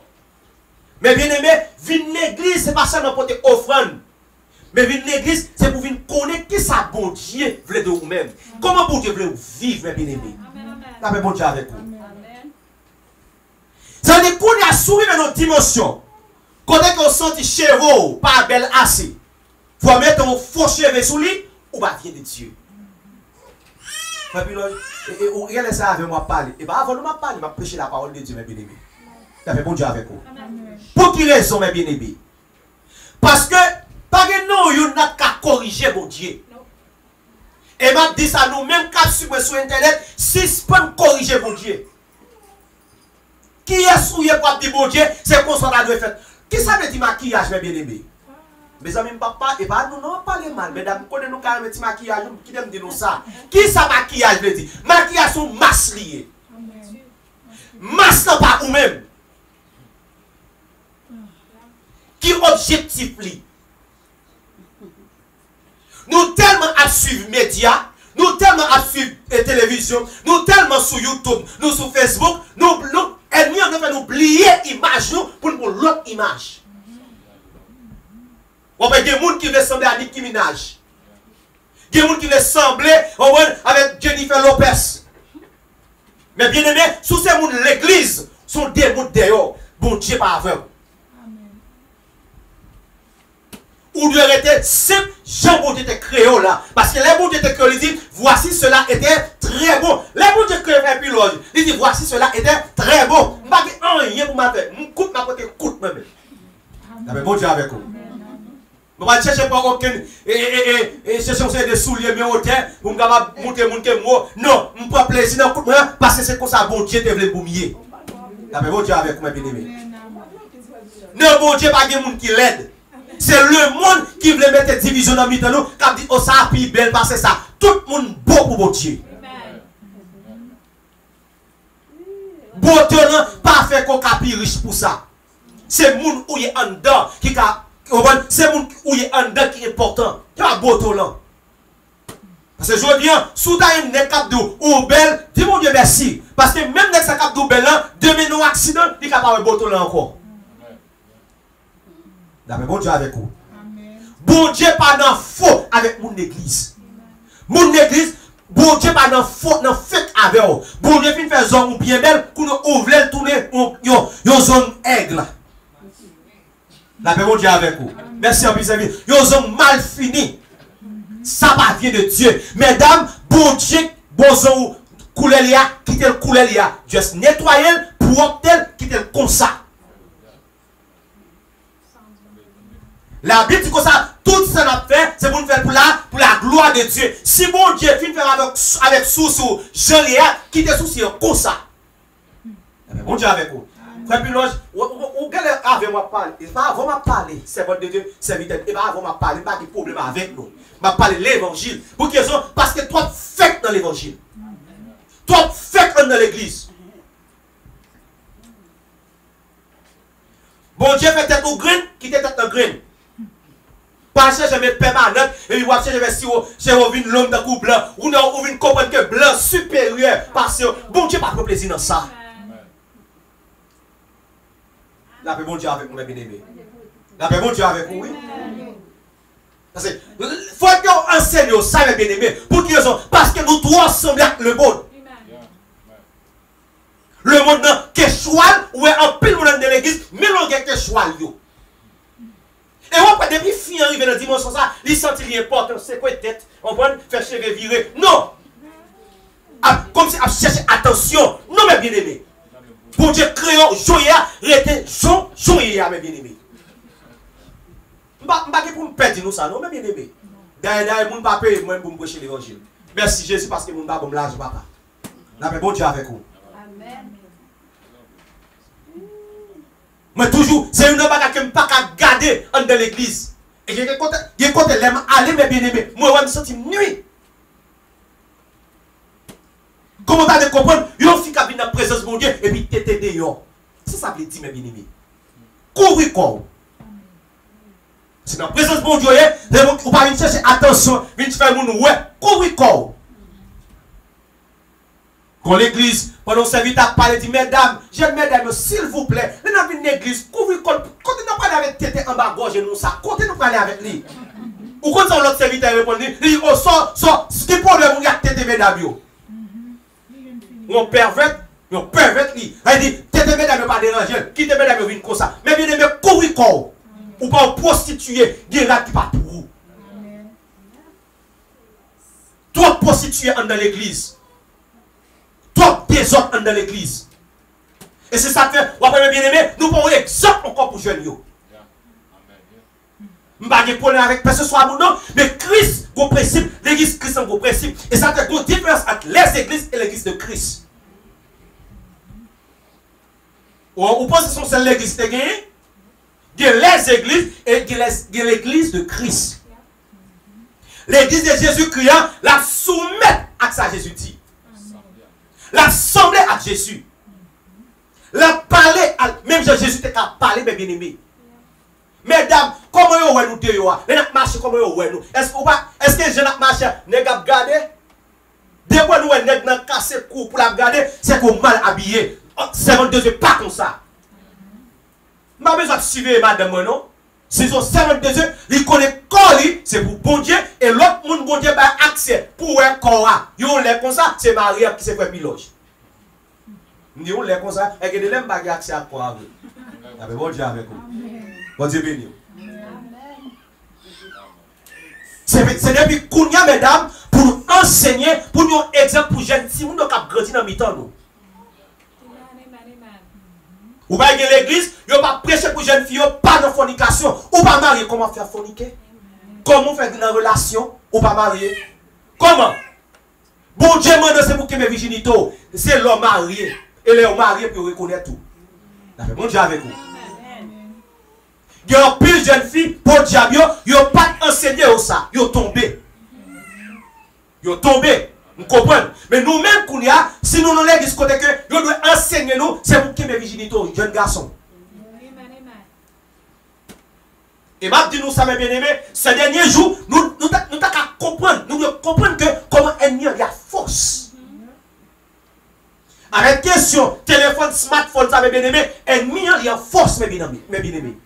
Mais bien-aimés, venir l'église, ce n'est pas seulement pour porter offrande. Mais venir l'église, c'est pour venir connaître qui ça bon Dieu veut de vous-même. Comment bon Dieu veut vous vivre, mes bien-aimés? Ça fait bon Dieu avec vous. Ça veut dire qu'on a souri dans notre dimension. Quand on sent chevaux, pas belle assez. Il faut mettre un faux cheveu sous lui, ou pas vient de Dieu. Et regardez ça avec moi parler. Et bien avant de me parler, je vais prêcher la parole de Dieu, mes bien-aimés. Ça fait bon Dieu avec vous. Pour qui raison, mes bien-aimés? Parce que, pas que nous, nous n'avons qu'à corriger mon Dieu. Et m'a dit ça nous-mêmes, quand sur internet, si c'est pas corriger mon Dieu. Qui est souillé pour dire mon Dieu, c'est qu'on soit dans le fait. Qui ça veut dire maquillage, mes bien-aimés? Mes amis, papa, et pas nous, non, pas les mal. Mesdames, nous connaissons quand même petit maquillage, qui aime dire nous ça. Qui ça maquillage veut dire? Maquillage sont masse liées. masse n'a pas ou même. Qui objectif li? Nous tellement à suivre médias, nous tellement à suivre télévision, nous tellement sur YouTube, nous sur Facebook, nous ennemis en fait nous oublier l'image pour l'autre image. On peut des gens qui veulent sembler à Nicki Minaj. Des gens qui veulent sembler avec Jennifer Lopez. Mais bien aimé, sous ces gens l'église sont des gens dehors. Bon Dieu pas aveugle. Ou doit être simple, Jean bon Dieu était créé là. Parce que les bon Dieu étaient créés, il dit, voici cela était très bon. Les bon Dieu créé un pilote, il dit, voici cela était très bon. Je ne sais pas rien pour ma faire. Je coupe ma côté, coupe moi-même. Mais bon Dieu avec vous. Je ne cherche pas aucun, chercher des souliers, mais au terre, pour me monter mon mot. Non, je ne peux pas plaisir dans le parce que c'est comme ça, bon Dieu te veut boumier. Mais bon Dieu avec vous, bien aimé. Non, bon Dieu, pas de monde qui l'aide. C'est le monde qui veut mettre des divisions dans le milieu, qui dit, oh ça a pu belle parce que ça. Tout le monde beau pour bon Dieu. Beauté non, pas fait qu'on capi riche pour ça. C'est le monde où il est en dedans qui c'est le monde où il est en dedans qui est important. Il y a beauté là. Parce que je dis, sous ta une cap de ou belle, dis mon Dieu merci. Parce que même avec sa cap de belle là, demain non accident, il est capable de beauté là encore. D'après bon Dieu avec vous. Bon Dieu pas dans faux avec mon église. Mon église, bon Dieu pas dans faux, dans fait avec vous. Bon Dieu fin faire zone ou bien belle, qu'on ouvre tourner yon zone aigle. D'après bon Dieu avec vous. Merci en plus amis. Yon zone mal fini. Ça va vient de Dieu. Mesdames, bon Dieu, bon zone couleur là, quitter le couleur là. Juste nettoyer pour obtenir quitter le comme ça. La Bible dit que ça, tout ça n'a fait, c'est pour nous faire pour la gloire de Dieu. Si mon Dieu finit de faire avec sous Jean-Léa, qui était sous comme ça. Mon Dieu avec vous. Frère Piloge, vous galère avec moi parler. Il va avant moi parler, c'est votre Dieu, serviteur. Il va avant moi parler, pas de problème avec nous. Je vais parler l'évangile. Pour qu'ils ont, parce que toi, faites dans l'évangile. Toi, faites dans l'église. Bon Dieu fait tête au grain, qui était tête au grain. Pas chercher mes permanentes et il va chercher si vous venez l'homme de coup blanc ou non vous venez comprendre que blanc supérieur parce que bon Dieu pas de plaisir dans ça. La paix bon Dieu avec vous mes bien-aimés. La paix bon Dieu avec vous oui. Parce que faut que enseigne ça mes bien-aimés pour qu'ils sont parce que nous tous ensemble avec le monde. Le monde dans Kéchoual ou en pile monde de l'église mélange avec Kéchoual yo. Et on peut depuis fin arriver dans la dimension ça, il sentit l'important, c'est quoi tête, on va faire cheveux virer. Non! Comme si on cherche attention. Non, mes bien-aimés. Pour Dieu créer Joya, rete Joya, mes bien-aimés. Je ne vais pas pour me perdre nous ça, non, mes bien-aimés. D'ailleurs, je ne vais pas payer moi pour me prêcher l'évangile. Merci Jésus parce que je ne vais pas me lâcher, papa. La paix, bon Dieu avec vous. Amen. Mais toujours, c'est une bagarre que je ne peux pas garder dans l'église. Et je ne côté aller, mes bien-aimés. Moi, je me sens nuit. Comment tu as comprendre? Yon fi qui dans la présence de mon Dieu et puis t'es dehors. C'est ça que je dis, mes bien-aimés. Courez quoi? C'est dans la présence de mon Dieu, vous ne pouvez pas chercher attention, venir faire mon ouais, courez quoi? Quand l'église, pendant ce serviteur a parlé, dit, mesdames, jeunes mesdames, s'il vous plaît, nous avons une église, couvrez quoi? Continuez à parler avec tête en bas gorge, nous ça, continuez à parler avec lui. Ou quand l'autre serviteur répond, il dit, oh, ce qui est problème, il y a tête mesdames. On perverte, lui. Il dit, tête mesdames, ne pas déranger, quitte mesdames, viennent comme ça. Mais bien aimé, couvrez quoi? Ou pas prostituer, il y a qui pas pour vous. Toi, prostituer dans l'église. Toi, désordre dans l'église. Et c'est ça que fait, vous avez bien aimé, nous prenons exemple encore pour jeunes. Je ne vais pas parler avec personne soit non, mais Christ, vos principes, l'église Christ, vos principes. Et ça fait une différence entre les églises et l'église de Christ. Vous pensez que c'est l'église de gagné? Il y a les églises et il y a l'église de Christ. L'église de Jésus-Christ, la soumettre à ça Jésus dit. L'assemblée à Jésus. La parler, même Jésus t'a parlé, mes bien-aimés. Mesdames, comment vous nous deux, les n'a marché comment vous nous? Est-ce que je n'ai marché, n'est pas gardé? Dès que nous avons cassé le cou pour la garder, c'est qu'on mal habillé. 52 heures, pas comme ça. Je n'ai pas besoin de suivre madame, non? Si sont 72 heures, ils connaissent corps, c'est pour bon Dieu, et l'autre monde, bon Dieu, a accès pour un corps. Ils ont l'air comme ça, c'est Maria qui s'est fait piloge. Ils ont l'air comme ça, et que de l'aime pas accès à quoi. Avec bon Dieu avec vous. Bon Dieu béni. C'est depuis qu'on y a, mesdames, pour nous enseigner, pour nous exemple pour jeunes, si nous avons grandi dans le temps. Ou pas l'église, vous pas prêcher pour jeunes filles, pas de fornication, ou pas marier, comment faire forniquer? Comment faire une relation, ou pas marier? Comment? Bon Dieu, c'est pour que mes virginités, c'est l'homme marié, et l'homme marié pour reconnaître tout. Bon Dieu avec vous. Il y a plus de jeunes filles, pour le diable, ils n'ont pas enseigné ça, ils ont tombé. Ils ont tombé. Vous comprenez? Mais nous-mêmes, si nous nous l'église côté que nous devons enseigner nous, c'est pour que mes virginités, jeunes garçons. Et m'a dit nous ça, mes bien-aimés, ces derniers jours, nous devons comprendre, nous devons comprendre que comment ennemi il y a force. Avec question, téléphone, smartphone, ça, mes bien-aimés, ennemi il y a force, mes bien-aimés.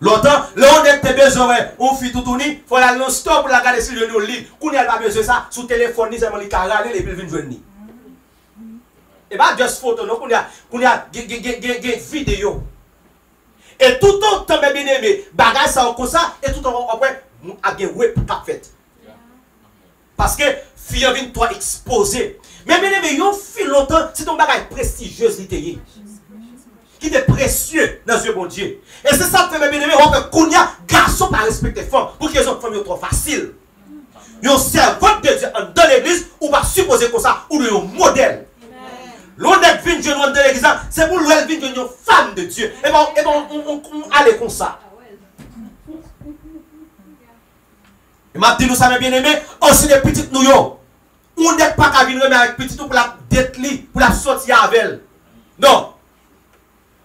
Longtemps, là on est besoin, on fait tout tourner, il faut aller non stop pour la garder sur le lit. Qu'on n'a pas besoin de ça, sous téléphone, ni seulement les carrés, et puis il vient joindre. Et pas juste photo, non, qu'on a vidéo. Et tout autant, mes bien-aimés, bagage ça comme ça, et tout en après, on a des web qu'a fait. Parce que, fille vient toi exposé. Mais bien-aimés, yon fille longtemps, c'est ton bagage prestigieuse, littéraire. Qui est précieux dans le bon Dieu. Et c'est ça que fait mes bien-aimés, on fait qu'on y a garçon pas respecter femmes pour qu'ils ont femmes trop facile. Ils ont servante de Dieu dans l'église, ou pas supposer comme ça, ou un modèle. L'on est venu dans l'église, c'est pour l'on venir une femme de Dieu. Et bon, on allait comme ça. Et m'a dit nous ça mes bien-aimés, aussi les petites nous yo. On n'est pas qu'à venir avec petite pour la dette pour la sortir avec elle. Non.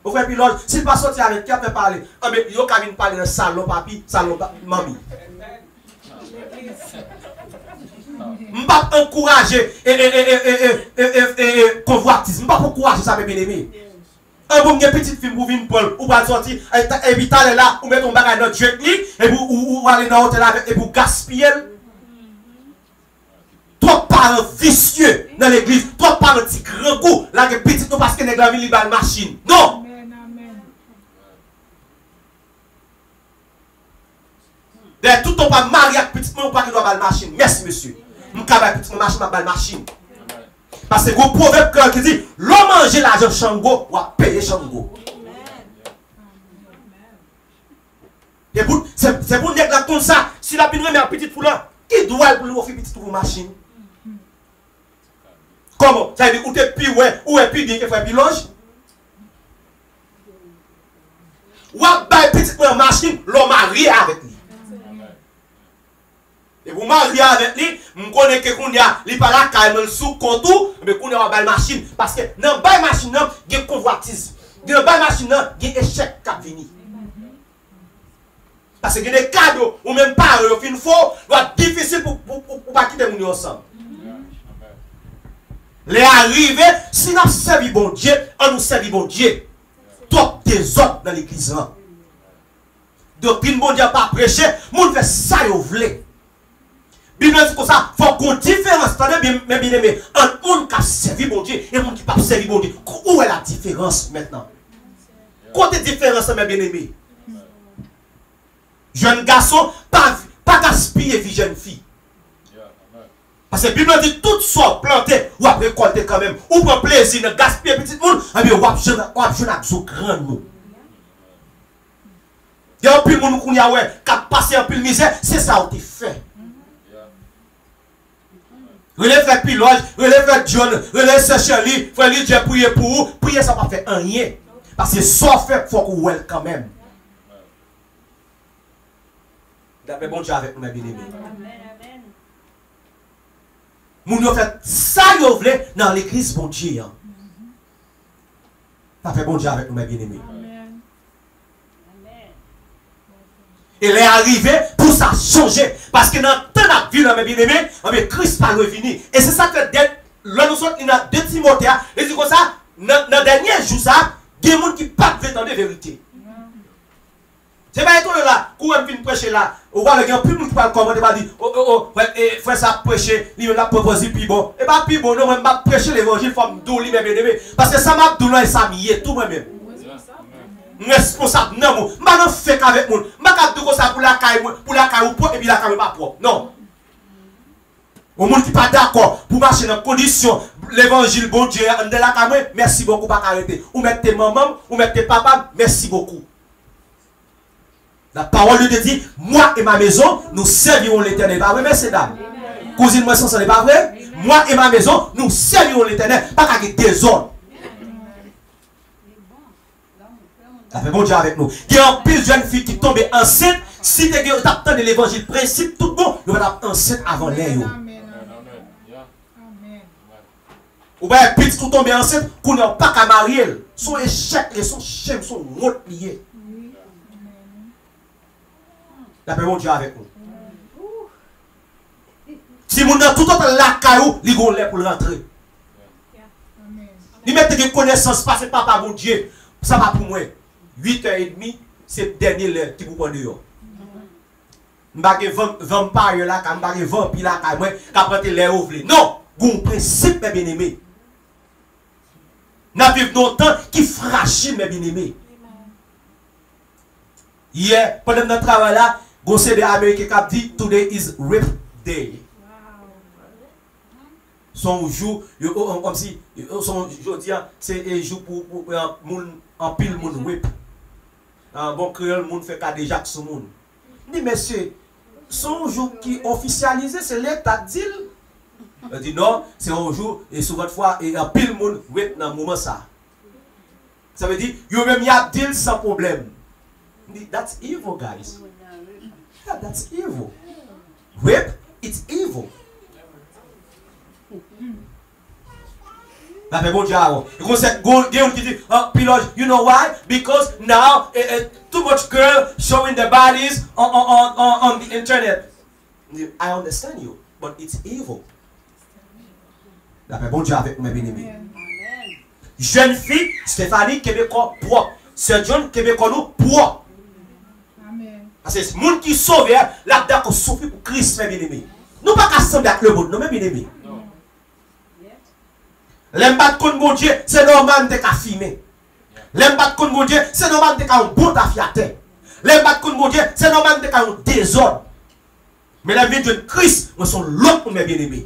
Vous faites pilote, s'il pas sortir avec qui a fait parler, mais il y a qu'à parler de salon papi, salon mamie. Je ne vais pas encourager convoitisme. Je ne vais pas encourager ça, mes bien-aimés. Un bon petite fille pour venir Paul, ou pas sortir, éviter là, ou mettre ton bagage dans le jet et ou aller dans l'hôtel et pour gaspiller. Trop parents vicieux dans l'église, trop parents petit grand goût, là que petit nous parce que n'est pas une machine. Non! D'ailleurs, tout ton pas marié avec petit monde, pas qu'il doit avoir machine. Merci, monsieur. Je ne peux pas petit machine, ma machine. Parce que vous proverbe qui dit l'homme mange l'argent Chango, ou payer Chango. C'est pour dire comme ça, si la pinouille met un petit foulard, qui doit pour offrir petit pour machine? Comment? Ça veut dire, ou t'es plus ouais, ou est plus bien que faire piloge? Ou à bailler petit pour machine, l'homme marié avec lui. Et vous mariez avec lui, vous connaissez que vous n'avez pas la caille sous contour, mais vous n'avez pas la machine. Parce que dans la machine, il y a convoitise. Dans la machine, il y a échec qui vient. Parce que des cadeaux, ou même pas, il faut, c'est difficile pour pas quitter les gens ensemble. Les arrivés, si nous servons bon Dieu, on nous sert bon Dieu. Top des autres dans l'église. Doctrine bon Dieu pas prêcher, moun fait ça vous voulez. Bible dit comme ça, il faut qu'on différence, mes bien-aimés, entre monde qui a servi bon Dieu et monde qui n'a pas servi bon Dieu. Où est la différence maintenant? Quoi est la différence, mes bien-aimés? Jeune garçon, pas gaspiller vie jeune fille. Parce que la Bible dit tout soit planté ou après récolter quand même. Ou pour plaisir, gaspiller petit monde, et bien ou après un grand nous. Il y a un peu de monde qui a passé un peu de misère, c'est ça qui fait. Relève pilote, relève John, relève Secheli, frère Dieu prier pour vous. Prier ça va faire rien. Parce que ça fait, il faut que vous quand même. D'après bon Dieu avec nous, mes bien-aimés. Nous avons fait ça, vous voulez, dans l'église, bon Dieu. Ça fait bon Dieu avec nous, mes bien-aimés. Et il est arrivé pour ça changer. Parce que dans le temps de vie, mes bien-aimés, Christ pas revenu. Et c'est ça que là, nous sommes dans 2 Timothée. Et c'est comme ça, dans le dernier jour, il y a des gens qui ne peuvent pas entendre la vérité. C'est pas étonnant là, quand on vient prêcher là, on voit le gars, plus de monde qui parle comment, on va dire, frère, ça prêcher, il m'a proposé, puis bon. Et pas plus bon, non, je vais prêcher l'évangile, il faut me douler, mes bien-aimés. Parce que ça m'a douler et ça m'y est, tout moi-même. Responsable, non, je ne fais qu'avec moi. Je ne fais pas ça pour la caille, et puis la caille pas propre. Non. Au monde qui n'est pas d'accord pour marcher dans les conditions, l'évangile, bon Dieu, de la caille, merci beaucoup, pas arrêter. Ou mettre tes mamans, ou mettre tes papas, merci beaucoup. La parole de Dieu dit, moi et ma maison, nous servirons l'Éternel. Pas vrai, messieurs, dames? Cousine, moi, ça n'est pas vrai? Moi et ma maison, nous servirons l'Éternel. Pas qu'avec des ordres. Ça fait bon Dieu avec nous. Il y a un pile de jeunes filles qui tombent enceintes. Si tu attends l'évangile principe, tout bon, nous allons être enceintes avant l'air. Ou bien, petit tout tombe enceinte, qu'on n'a pas qu'à marier. Son échec, son chème, son route lié. La paix bon Dieu avec nous. Si vous avez tout autre la caillou, il y a pour rentrer. Il met des connaissances, parce que papa bon Dieu, ça va pour moi. 8h30, c'est le dernier l'heure qui vous prend dehors. Je ne vais pas vampire là, je ne vais pas vampire là, je ne vais pas prendre l'air ouvrier. Non, vous principe, mes bien-aimés. Nous vivons dans un temps qui est fragile, mes bien-aimés. Hier, pendant notre travail là, vous savez, les Américains qui dit Today is Rape Day. Son jour, comme si, son jour, c'est un jour pour en pile moun whip. Un bon créole, moun fait qu'à déjà que ce monde. Dit, monsieur, son jour qui officialisé, c'est l'État dit. Il dit non, c'est un jour, et souvent de fois, et en pile moun whip dans le moment ça. Ça veut dire, yo même y a deal sans problème. That's evil, guys. Yeah, that's evil. Whip, it's evil. La paix bon Dieu. You know why? Because now too much girl showing their bodies on the internet. I understand you, but it's evil. La paix bon Dieu avec mes bien-aimés. Jeune fille, Stéphanie Québécois propre. Sir John Québécois nous propre. Parce que c'est le monde qui sauve, là, d'accord, souffre pour Christ, mes bien-aimés. Nous ne pouvons pas assembler avec le monde, non, mes bien-aimés. L'embat contre mon Dieu, c'est normal de filmer. L'embat contre mon Dieu, c'est normal de un bon affiaté. L'embat contre mon Dieu, c'est normal de un désordre. Mais la vie de Christ, nous sommes l'autre, mes bien-aimés.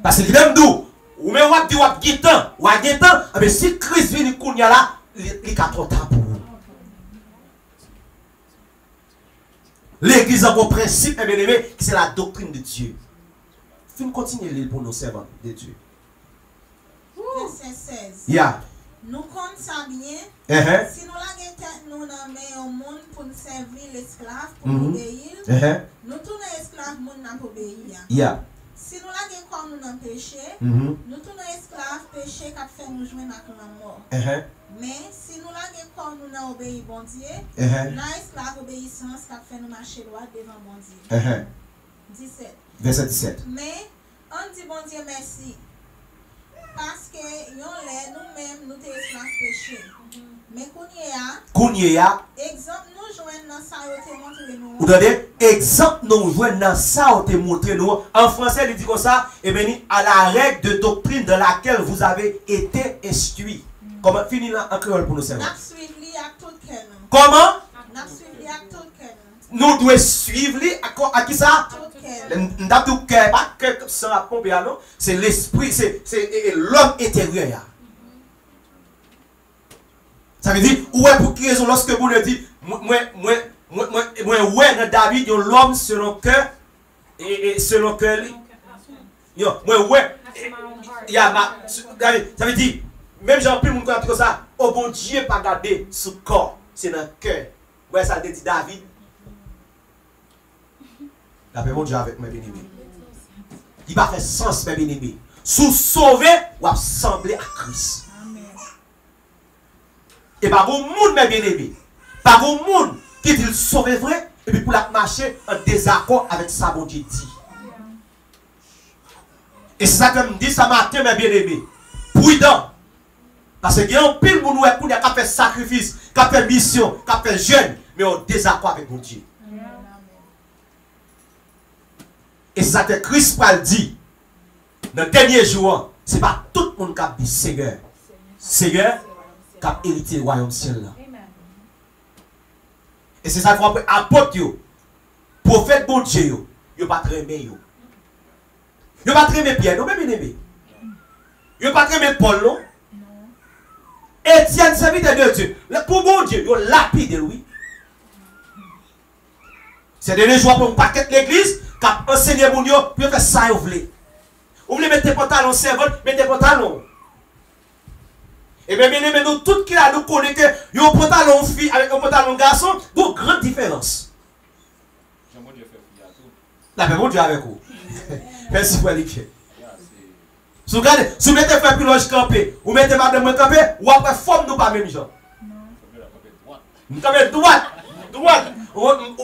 Parce que même nous, ou même on dit ou à guetan, mais si Christ vient de là, il y a trop tard pour vous. L'église a un principe, mes bien-aimés, c'est la doctrine de Dieu. Il faut continuer pour nos servants de Dieu. Verset 16. Yeah. Nous comptons ça bien. Si nous l'avons tête nous dans au monde pour nous servir l'esclave, pour nous obéir, nous tournons esclave monde n'a pas obéir. Yeah. Si nous l'avons comme nous dans péché, nous tournons esclave péché qui fait nous jouer dans la mort. Mais si nous l'avons comme nous dans obéir bon Dieu, nous esclave obéissance qui fait nous marcher droit devant bon Dieu. 17. Verset 17. Mais on dit bon Dieu merci. Parce que nous-mêmes, nous sommes esclaves péché. Mais Kounia, exemple nous jouons dans ça, vous te montré nous. Vous donnez exemple nous jouons dans ça, vous te montré nous. En français, il dit comme ça, et bien à la règle de doctrine dans laquelle vous avez été instruit. Comment finir en créole pour nous servir? Comment? Nous devons suivre à qui ça? C'est l'esprit, c'est l'homme intérieur. Ça veut dire, ouais, pour qui raison, lorsque vous le dites, ouais, dans David, l'homme selon cœur, et selon cœur, ouais, ça veut dire, même Jean-Pierre, mon comme ça, oh bon Dieu, pas garder ce corps, c'est dans le cœur. Ouais, ça dit David. La paix, mon Dieu, avec mes bien-aimés. Il va faire sens, mes bien-aimés. Sous sauver ou assembler à Christ. Et pas bon monde, mes bien-aimés. Pas bon monde qui dit sauver vrai, et puis pour la marcher en désaccord avec ça, mon Dieu dit. Et c'est ça que me dit ça matin, mes bien-aimés. Prudent. Parce qu'il y a un pile pour nous qui a fait sacrifice, qui a fait mission, qui a fait jeûne, mais en désaccord avec mon Dieu. Et c'est ça que Christ a dit. Dans le dernier jour, ce n'est pas tout le monde qui a dit Seigneur. Seigneur, qui a hérité le royaume ciel là. Et c'est ça qu'on appelle apôtre, prophète bon Dieu, il ne pas très aimé. Il ne pas très aimé Pierre, non, mais bien aimé. Il ne pas très aimé Paul, non. Étienne, serviteur de Dieu. Pour bon Dieu, il a lapide lui. C'est des jours pour un paquet de l'église qui a enseigné mon Dieu, puis faire ça, vous voulez. Vous voulez mettre des pantalons servants, mettez des pantalons. Et bien, bien aimé, nous, tout qui a nous connaît que un pantalon fille avec un pantalon garçon, il y a une grande différence. La paix, bon Dieu avec vous. Merci pour l'équipe. Si vous regardez, si vous mettez frère Piloge campé, ou mettez madame campé, ou après forme nous pas même genre. Nous campé droite, ou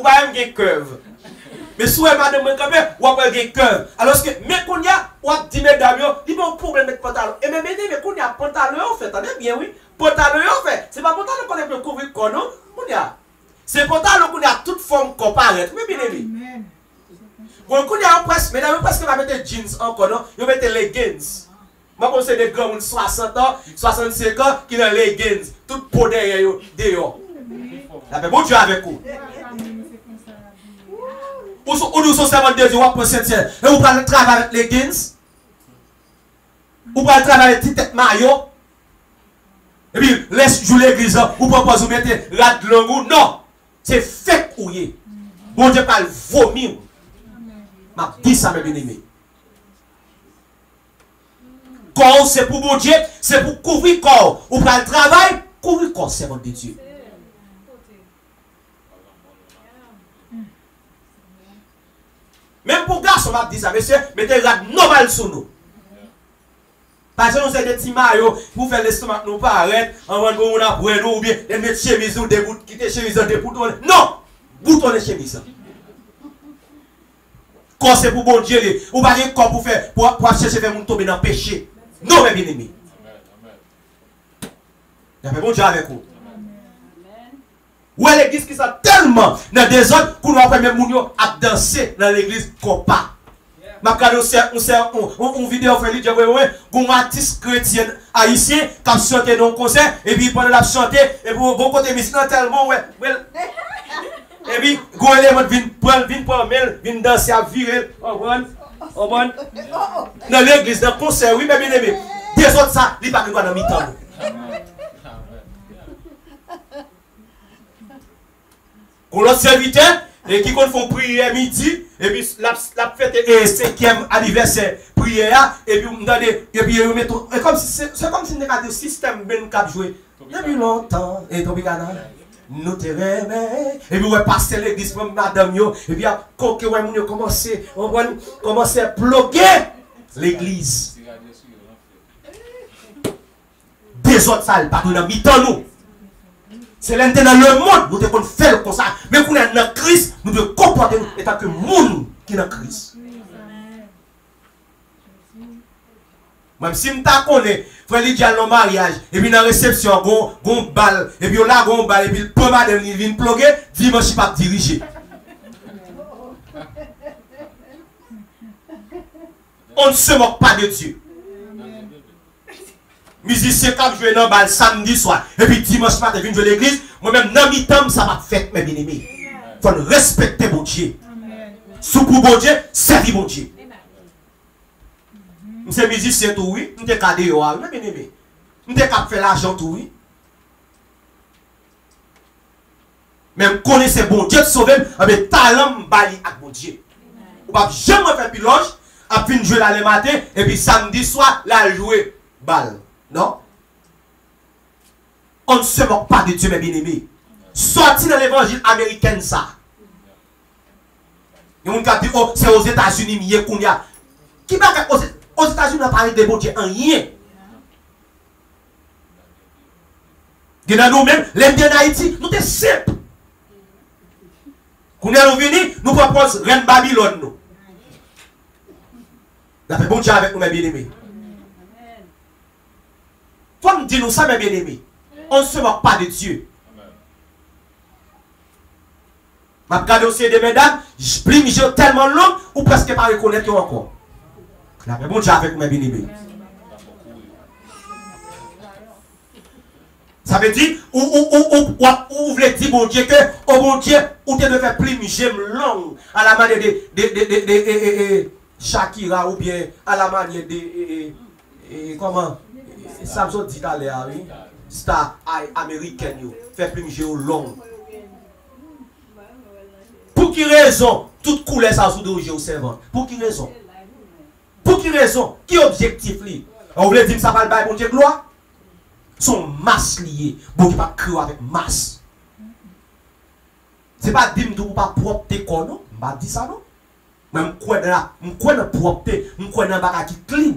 pas même une curve. Mais si vous madame campé, ou après une curve. Alors que, mais qu'on y a, ou à 10 mesdames, il y a un problème avec pantalon. Et même, mais qu'on y a pantalon, en fait, attendez bien, oui. Pantalon, en fait, c'est pas pantalon qu'on est pour couvrir le corps, non? Qu'on y a. C'est pantalon qu'on a toute forme comparée. Mais bien aimé. Bon, quand il y a un presse, mesdames, parce que vous mettez jeans encore, non? Vous mettez leggings. Moi, comme c'est des grands 60 ans, 65 ans, qui ont leggings. Tout peau derrière, dehors. La paix, bon Dieu avec vous. Ou nous sommes servants de Dieu, ou après cette et vous prenez travailler avec leggings. Vous prenez travailler avec tête maillot. Et puis, laisse jouer l'église, ou propose vous mettez rad long. Non! C'est fait ou yé. Bon Dieu parle vomir. Ma dit ça, mes bien-aimés. Corps, c'est pour bon Dieu, c'est pour couvrir corps. Ou pour le travail, couvrir corps, servant de Dieu. Même pour garçon, m'a dit ça, monsieur, mettez la normale sur nous. Parce que nous sommes des petits maillots, pour faire l'estomac nous paraître, en vendant qu'on a pour nous, ou bien, les mettre chemise ou des bouts, quitter chemise des boutons. Non! Bouton de chemise. Quand c'est pour bon Dieu, ou pas de corps pour faire, pour chercher faire mon tomber dans le péché. Non, mes bien-aimés. Il y a bon Dieu avec vous. Ou l'église qui sont tellement dans des zones qu'on va même moun à danser dans l'église comme pas. Je regarde une vidéo fait dire un artiste chrétien haïtien qui a chanté dans un concert et puis pendant la chanter et pour bon côté musique tellement et puis go élément vient prendre vient danser à virer dans l'église dans le concert oui mais bien aimé des autres ça il pas dans mi-temps. Qu'on l'autre serviteur et qui compte font prière midi et puis la fête est 5e anniversaire prière et puis comme si c'est comme si le système ben cap jouer depuis longtemps et donc nous te remet et puis ouais passer l'église pour madame yo et puis coque ouais moun yo commencer à bloquer l'église des autres salles pas dans mi-temps nous. C'est l'un dans le monde, nous devons faire comme ça. Mais pour être dans Christ, nous devons comporter nous étant que monde qui est dans Christ. Même si nous connaissons, frère Lydia dans le mariage, et puis dans la réception, gon balle, et puis là, gon balle, et puis le premier de il vient ploguer, dimanche, il pas diriger. On ne se moque pas de Dieu. Musicien qui jouent dans le bal samedi soir. Et puis dimanche matin, je viens jouer l'église. Moi-même, dans mi-temps, ça va faire, mes bien-aimés. Il faut respecter mon Dieu. Sous pour mon Dieu, servir mon Dieu. Je suis musicien tout, oui. Je suis cadé, mes bien-aimés. Je suis faire l'argent tout, oui. Même connaissez bon Dieu de sauver, avec talent, bali avec mon Dieu. On va jamais faire piloge, à fin de jouer là le matin, et puis samedi soir, là, jouer balle. Non? On ne se moque pas de Dieu, mes bien-aimés. Sorti dans l'évangile américain, ça. Il y a un qui dit, oh, c'est aux États-Unis, mais il y a. Qui va aux États-Unis, on a parlé de bon Dieu en rien. Dans nous-mêmes, les bien Haïti, nous sommes simples. Quand nous sommes venus, nous proposons Reine Babylone. Nous. La fait bon Dieu avec nous, mes bien-aimés. Toi, nous dis-nous ça, mes bien-aimés. On ne se moque pas de Dieu. Je regarde aussi des mesdames, je plie tellement long, ou presque pas reconnaître encore. La fait bon Dieu avec nous, mes bien-aimés. Ça veut dire, ou voulez dire, bon Dieu, que, oh bon Dieu, ou tu devais faire plus j'aime long, à la manière de Shakira, ou bien à la manière de, comment, Samson dit à l'air, oui, star américaine, fait plus j'aime long. Pour qui raison, toute couleur ça sous de au servant? Pour qui raison? Pour qui raison? Qui objectif li? On voulait dire que ça va le bail, bon Dieu, gloire? Son masse lié. Bon Dieu pas créer avec masse. C'est pas dire que vous pas propre quoi non? Je pas dit ça non. Même quoi dans propre, je crois dans bagage qui clean.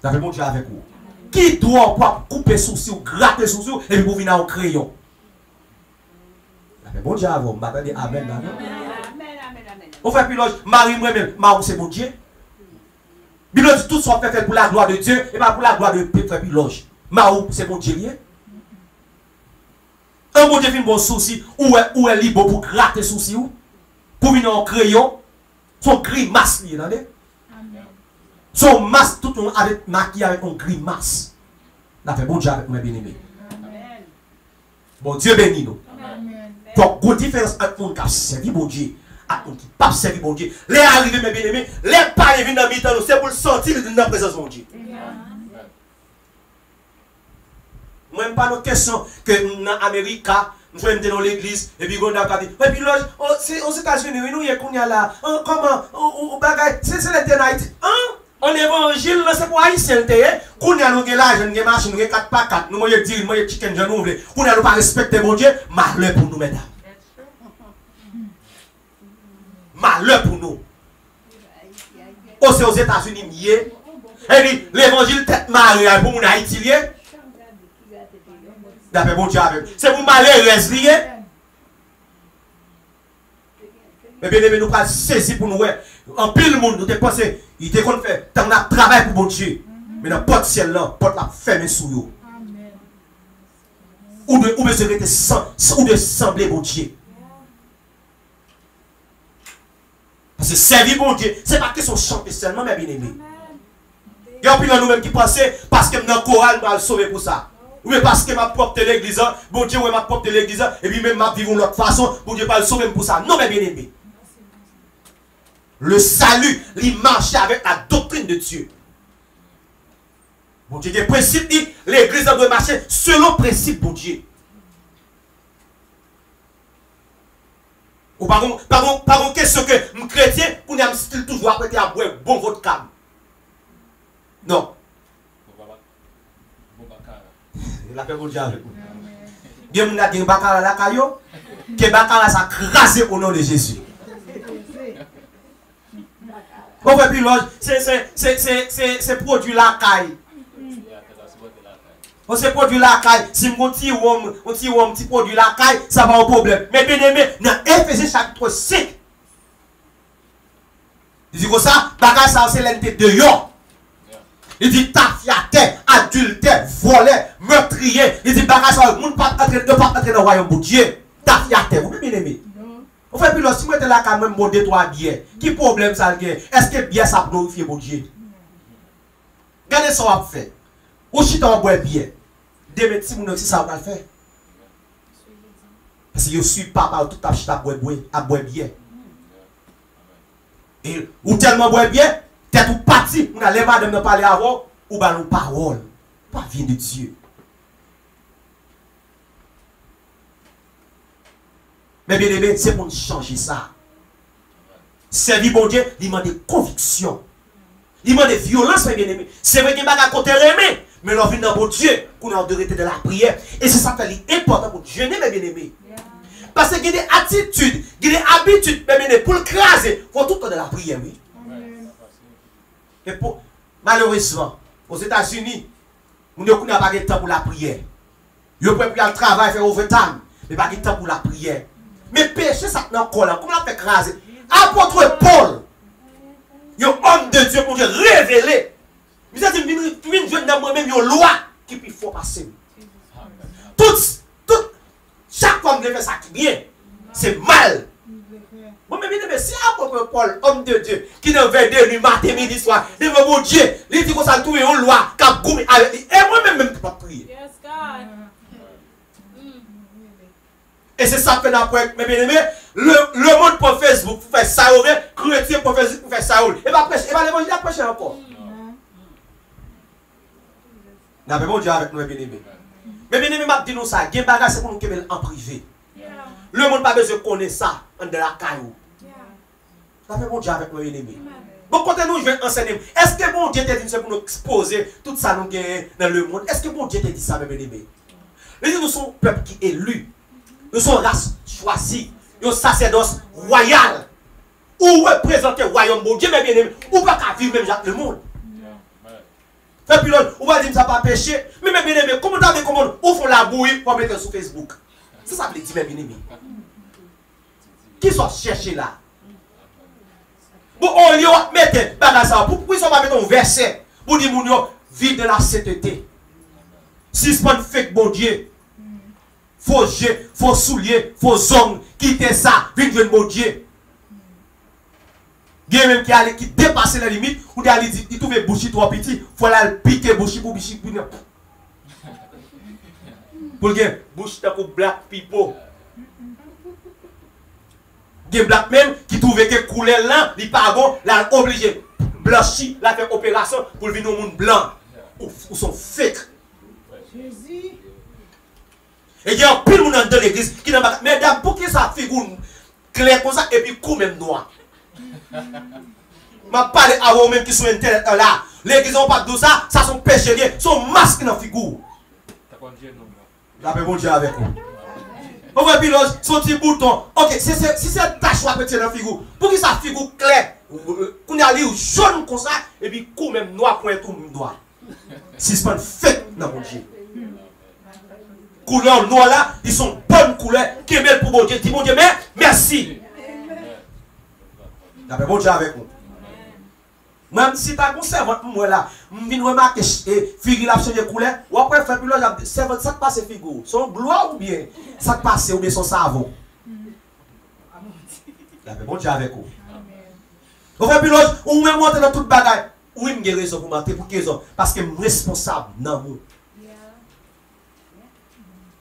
Ça fait bon Dieu avec vous. Qui doit pas couper souci ou gratter souci et puis vous venir au crayon? Ça fait bon Dieu avec vous. Je m'attendais amen là. On fait piloge, Marie moi-même, Marie c'est bon Dieu. Bible dit tout soit fait pour la gloire de Dieu et pas pour la gloire de Pétre Piloge. Maou, c'est bon Dieu lié. Un bon Dieu fait un bon souci, ou est libre pour gratter souci ou pour venir en crayon, son grimace lié, attendez? Son masque tout le monde avec maquillé avec un grimace. Là fait bon Dieu avec mes bien-aimés. Bon Dieu béni nous. Donc, il y a une différence entre monde qui a servi bon Dieu et monde qui n'a pas servi bon Dieu. Les arrivés mes bien-aimés, les pas arrivés dans le mi-temps, c'est pour le sentir dans la présence de mon Dieu. Moi, je pas de question que dans l'Amérique, nous sommes dans l'église, et puis on a dit, et puis là, aux États-Unis, nous y a là, comment, c'est l'éternité. On évangile, c'est pour Haïtien, qu'on y a l'argent, nous avons machine, nous avons 4x4, nous avons dit, nous avons chicken, nous avons pas respecté mon Dieu, malheur pour nous, mesdames. Malheur pour nous. C'est aux États-Unis, et puis l'évangile tête mariée pour nous Haïtiens. D'après mon Dieu avec. C'est pour malheur lié. Mais bien aimé, nous pas saisir pour nous. En pile monde, nous te pensé, il te qu'on fait, tant on travail pour mon Dieu. Mais dans porte ciel là, porte la ferme sous vous. Ou de se rester ou de sembler mon Dieu. Parce que servir mon Dieu, c'est pas que son chanter seulement, mais bien aimé. Il y a plus de nous-mêmes qui pensent parce que dans le choral, nous allons sauver pour ça. Ou parce que ma propre l'église, bon Dieu, ma propre l'église, et puis même ma vie de l'autre façon, bon Dieu, pas le sauver pour ça. Non, mais bien aimé. Le salut, il marche avec la doctrine de Dieu. Bon Dieu, il y a un principe, l'église doit marcher selon le principe, bon Dieu. Ou par contre, question que les chrétiens, on a style toujours apprêté à boire bon votre cam. Non. La paix pour Dieu avec vous. Bien, nous avons dit Bakara la caillou, que Bakara s'est crasé au nom de Jésus. On fait plus loge, c'est produit la caille. On se produit la caille. Si on tire un petit produit la caille, ça va au problème. Mais bien aimé, dans Éphésiens chapitre 5, il dit comme ça, Bakara ça c'est l'entité de yo. Il dit tafiateur, adultère, voleur, meurtrier. Il dit bagage ça, le monde ne peut pas entrer dans le royaume de Dieu. Tafiateur, vous bien aimé. On fait plus là, si vous êtes là quand même, bon, 2-3 biais. Qui problème ça le gagne? Est-ce que bien ça glorifie mon Dieu? Regardez ça, on va faire. Ou si tu as un bon biais, des médecins, si ça va le faire. Parce que je suis papa, tout à chita à boire bien. Et ou tellement boire bien, t'es tout parti, on a les madame de parler avant, ou bien nos paroles, pas vient de Dieu. Mais bien aimé, c'est pour changer ça. Servir bon Dieu, il demande des convictions. Il demande des violences, mais bien aimé. C'est vrai qu'il y a des côté aimé, mais l'on vient dans bon Dieu, qu'on a en de la prière. Et c'est ça qui est important pour jeûner, mes bien aimés. Parce qu'il y a des attitudes, il y a des habitudes, mais bien aimé, pour le craser, il faut tout le temps de la prière, oui. Et malheureusement, aux États-Unis, on n'a pas de temps pour la prière. Yo peut faire le travail, faire overtime. Mais pas de temps pour la prière. Mais péché, ça n'a encore là. Comment on fait craser? Apôtre Paul, un homme de Dieu pour Dieu révélé. Vous avez dit, une jeune dame moi-même, une loi qui peut faut passer. Chaque femme qui fait ça qui bien, c'est mal. Bon, mais si apôtre Paul, homme de Dieu, qui ne veut de nuit, matin, midi, soir, devant mon Dieu, il dit qu'on s'est trouvé une loi, qui a gommé avec. Et moi-même, je ne peux pas prier. Yes, God. Et c'est ça que nous avons fait, mes bien-aimés. Le monde pour Facebook, pour faire ça, chrétien pour Facebook, pour faire ça. Et pas prêcher, et pas l'évangile, à prêcher encore. Nous avons bon Dieu avec nous, mes bien-aimés. Mes bien-aimés, je dis nous ça, il y a des bagages, c'est pour nous qui en privé. Le monde n'a pas besoin de connaître ça, en de la caillou. Nous avons bon Dieu avec nous, mes bien-aimés. Donc, quand nous, je vais enseigner, est-ce que bon Dieu t'a dit pour nous exposer tout ça nous gagne dans le monde? Est-ce que bon Dieu t'a dit ça, mes bien-aimés? Nous sommes un peuple qui est élu. Nous sommes race choisie, un sacerdoce royal. Ou représenter le royaume de Dieu, mes bien-aimés, ou pas qu'à vivre même dans le monde. Et puis l'autre, on va dire que ça n'a pas péché. Mais mes bien-aimés, comment t'as vu comment on fait la bouillie pour mettre sur Facebook? Ça veut dire mes bien-aimés. Qui sont cherchés là? Bon, on y va mettre ça. Pourquoi ils ne sont pas mettre un verset pour dire que vivre de la sainteté? Si ce n'est pas fake, bon Dieu. Faux jets, faux souliers, faux ongles, quitter ça, vivre de bon Dieu. Il y a même qui dépasse la limite, ou il trouve bouchi trop petit, il faut aller piquer bouchi pour bouchi. Pour le bouchi pour black people. Il y a black même qui trouve que couleur là, il n'est pas bon, là obligé blanchi, là faire opération pour venir au monde blanc. Ou sont fake. Jésus. Et il y a un pile de monde dans l'église qui n'a pas. Mesdames, pour que ça figure clair comme ça et puis coup même noir. Je parle à vous-même qui sont internet là. L'église n'a pas de ça, ça sont péchés, sont masques dans la figure. La paix, bon Dieu avec vous. On va puis son petit bouton. Ok, si c'est tache ou petit dans la figure, pour que ça figure clair, qu'on a l'air jaune comme ça, et puis coup même noir pour tout noir. Si c'est pas fait dans mon Dieu. Couleur noire là, ils sont bonnes couleurs qui est belle pour mon Dieu. Dis mon Dieu, mais merci. La paix, bon Dieu avec vous. Même si tu as conservé moi là, je viens remarquer figure la changer couleur, ou après faire plus là, ça passe figure. Son gloire ou bien ça passe ou bien son savon. La paix, bon Dieu avec vous. Au fait plus ou même monter dans toute bagaille. Oui, je suis raison pour mentir pour quelle raison? Parce que je suis responsable dans mon.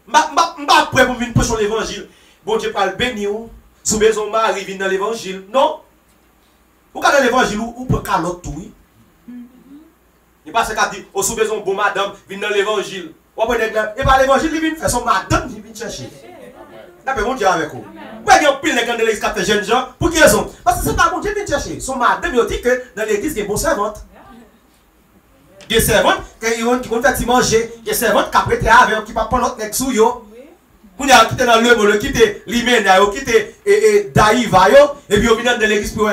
Je ne suis pas prêt pour venir prêcher l'évangile. Bon Dieu parle béni ou sous maison Marie vient dans l'évangile. Non. Ou quand dans l'évangile ou peut calotte tout. Il passe qu'à dire au sous maison bon madame vient dans l'évangile. Ou après et par l'évangile il vient faire son madame il vient chercher. D'après mon Dieu avec vous. Pourquoi il y a un pile de gens de l'église qui fait jeunes gens? Pour quelle raison? Parce que c'est pas bon Dieu qui vient chercher. Son madame il dit que dans l'église il y a des bons servantes. Des servantes qui vont faire manger, des servantes qui après avec qui pas prendre notre nez sous yo. Vous avez quitté dans le monde, quitté l'Imena, quitté Daïva, et puis vous venez dans l'église pour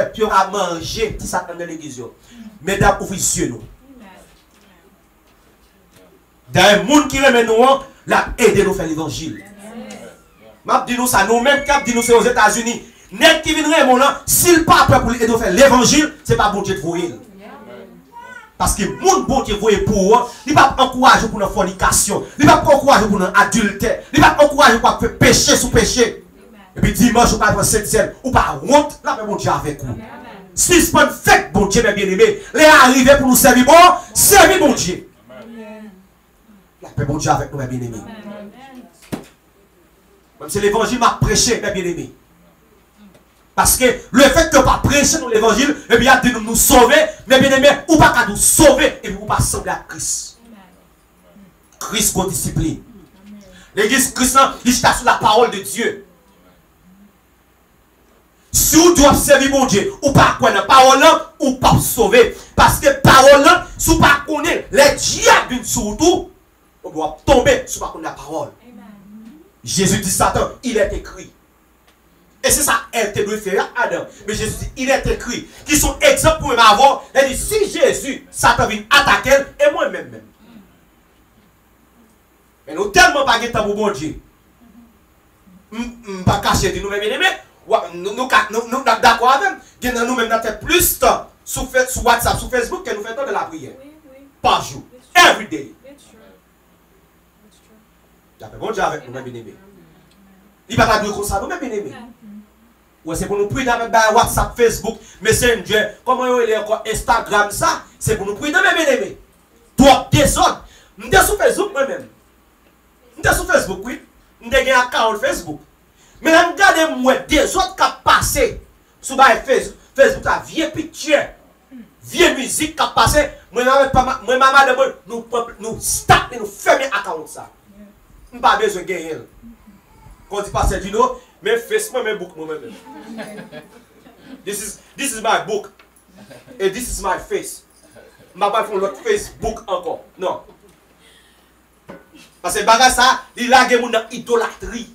manger tout ça dans l'église. Mesdames, ouvrez les yeux. Il y a un monde qui remet nous, l'a aidé nous à faire l'évangile. Je dis nous ça, nous-mêmes, cap dit nous c'est aux États-Unis. Net qui vient remet nous, s'il pas prêt pour aider nous à faire l'évangile, ce n'est pas bon Dieu de vous. Parce que mon bon Dieu voyez pour eux, il ne va pas encourager pour une fornication, il ne va pas encourager pour un adultère, il ne va pas encourager pour faire péché sous péché. Et puis dimanche, ou pas pour cette scène, ou pas honte, là, mon Dieu avec vous. Si ce n'est pas fait, bon Dieu, mes bien-aimés, les arriver pour nous servir, bon, servir mon Dieu. La paix, bon Dieu avec nous, mes bien-aimés. Même si l'évangile m'a prêché, mes bien-aimés. Parce que le fait que pas prêcher dans l'évangile, eh bien, de nous sauver, mais bien aimé, ou pas qu'à nous sauver, et puis ou pas sembler à Christ. Christ qu'on discipline. L'église Christ, il est sur la parole de Dieu. Si vous devez servir mon Dieu, ou pas quoi la parole, ou pas sauver. Parce que parole, si vous pas connaître, les diables viennent surtout, on doit tomber si vous pas connaître la parole. Jésus dit Satan, il est écrit. Et c'est ça, elle te doit faire à Adam. Mais Jésus dit, il est écrit, qui sont exemples pour m'avoir. Elle dit, si Jésus, Satan vient attaquer, et moi-même. Mais nous tellement pas de temps pour bon Dieu. Pas cacher de nous-mêmes, bien-aimés. Nous d'accord avec nous-mêmes, nous avons plus de temps sur WhatsApp, sur Facebook que nous faisons de la prière. Par jour. Every day. Bon Dieu avec nous-mêmes, bien-aimés. Il ne va pas dire comme ça, nous-mêmes, bien-aimés. Ouais, c'est pour nous prier avec WhatsApp, Facebook, Messenger, comment il est encore Instagram, ça, c'est pour nous prier avec bien-aimés. Toi, désordre. Nous sommes sur Facebook, moi-même. Nous sommes sur Facebook, oui. Nous avons un account Facebook. Mais regardez-moi, des autres qui ont passé sur Facebook. Facebook a vieux picture, vieux musique qui a passé. Moi, maman, nous start et nous fermer l'account ça. Nous n'avons pas besoin de gagner. Quand on dit passer du nom, mais Facebook, mes book, moi-même. This is my book. And this is my face. Je ne vais pas faire l'autre Facebook encore. Non. Parce que bagage ça, il a des gens dans idolâtrie.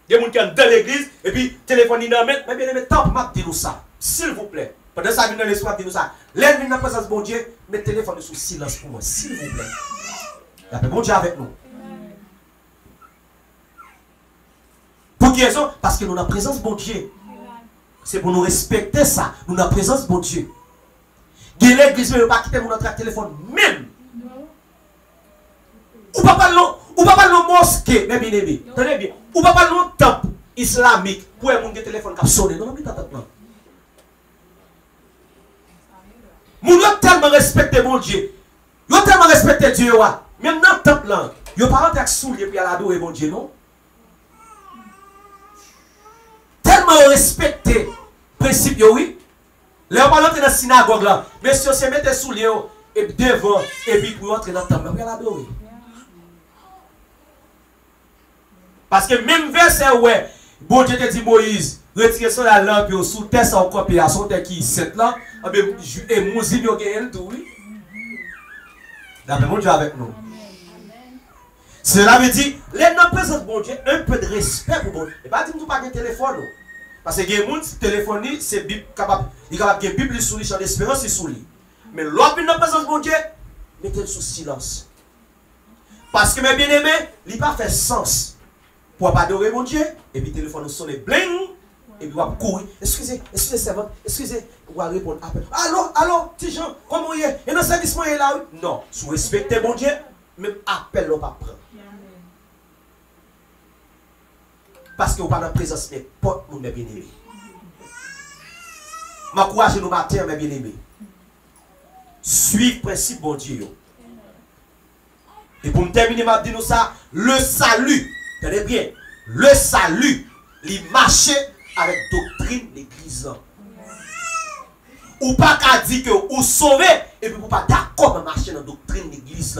Il y a des gens qui sont dans l'église et puis téléphone dans la main. Mais bien aimé, tant que je dis ça, s'il vous plaît. Pendant ça, je vais dans ça. L'aide dans la présence de bon Dieu, mettez le téléphone sous silence pour moi, s'il vous plaît. La paix bon Dieu avec nous. Pour qui raison? Parce que nous avons la présence de bon Dieu. C'est pour nous respecter ça. Nous avons la présence de bon Dieu. L'église ne peut pas quitter notre téléphone même. Ou pas parler de mosquée, mais bien aimé. Tenez bien. Ou pas parler de temple islamique pour un téléphone qui a sonné. Non, non, non. Nous avons tellement respecté mon Dieu. Nous avons tellement respecté Dieu. Même dans le temple, nous n'avons pas rentré soulier pour adorer mon Dieu, non? Tellement respecté le principe, oui. Là, on va rentrer dans la synagogue là. Mais si on se met souliers et devant, et puis pour rentrer dans le temple, on va l'adorer. Parce que même verset ouais, bon Dieu te dit Moïse, retire son la lampe sous terre sans copie à son terre qui est cette là, et Moïse yo gagne tout oui. D'après mon Dieu avec nous. Cela veut dire, les gens présentent bon Dieu un peu de respect pour bon Dieu. Et pas dire que nous pas de téléphone. Parce que les gens téléphone c'est capable, il capable de Bible sous lui, champ d'espérance sous lui. Mais l'autre nous présente bon Dieu, mettez-le sous silence. Parce que mes bien-aimés, il n'a pas fait sens. Pour pas adorer mon Dieu, et puis le téléphone sonne bling, et puis on va courir. Excusez, servante, excusez, on va répondre à appel. Allô, petit Jean, comment il est? Et dans le service, il est là? Non, si vous respectez mon Dieu, même appel, on va pas prendre. Parce que vous n'avez pas de présence, mais pas mes bien-aimés. M'encouragez nous matin, mes bien-aimés. Suivez le principe, bon Dieu. Et pour me terminer, je vais dire ça, le salut. Tenez bien, le salut, il marche avec doctrine l'église. Ou pas qu'à dire que vous sauvez et puis vous pas d'accord à marcher dans la doctrine l'église.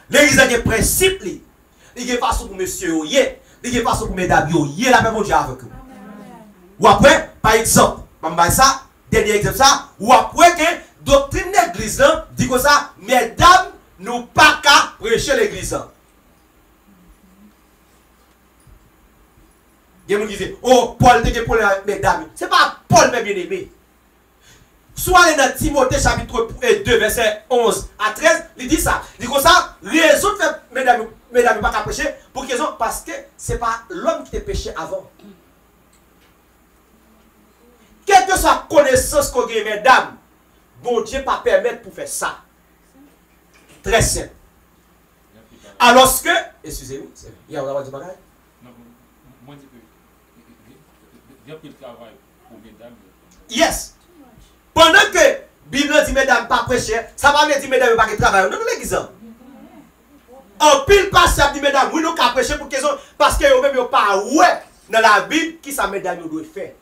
L'église a des principes, il y a des façons pour monsieur, il y a des façons pour mesdames, il y a la même chose avec vous. Ou après, par exemple, ça, dernier exemple ça, ou après que doctrine l'église dit que ça, mesdames, nous pas qu'à prêcher l'église. Il y a des gens qui disent, oh, Paul te pour les dames. Ce n'est pas Paul, mes bien-aimés. Soit dans Timothée chapitre 2, verset 11 à 13, il dit ça. Il dit comme ça, les autres, mesdames, ne pas qu'à pécher. Pour qu'ils ont, parce que ce n'est pas l'homme qui t'a péché avant. Quelle que soit la connaissance qu'on a, mesdames, bon Dieu pas permettre pour faire ça. Très simple. Alors que, excusez-moi, il y a un bagage. Yes. Pendant que la Bible dit mesdames pas prêcher, ça va me dire mesdames pas travailler. Non, l'église. En pile passage dit mesdames, oui, nous pas prêcher pour qu'ils ont parce que eux même pas ouais dans la Bible qui ça mesdames doivent faire.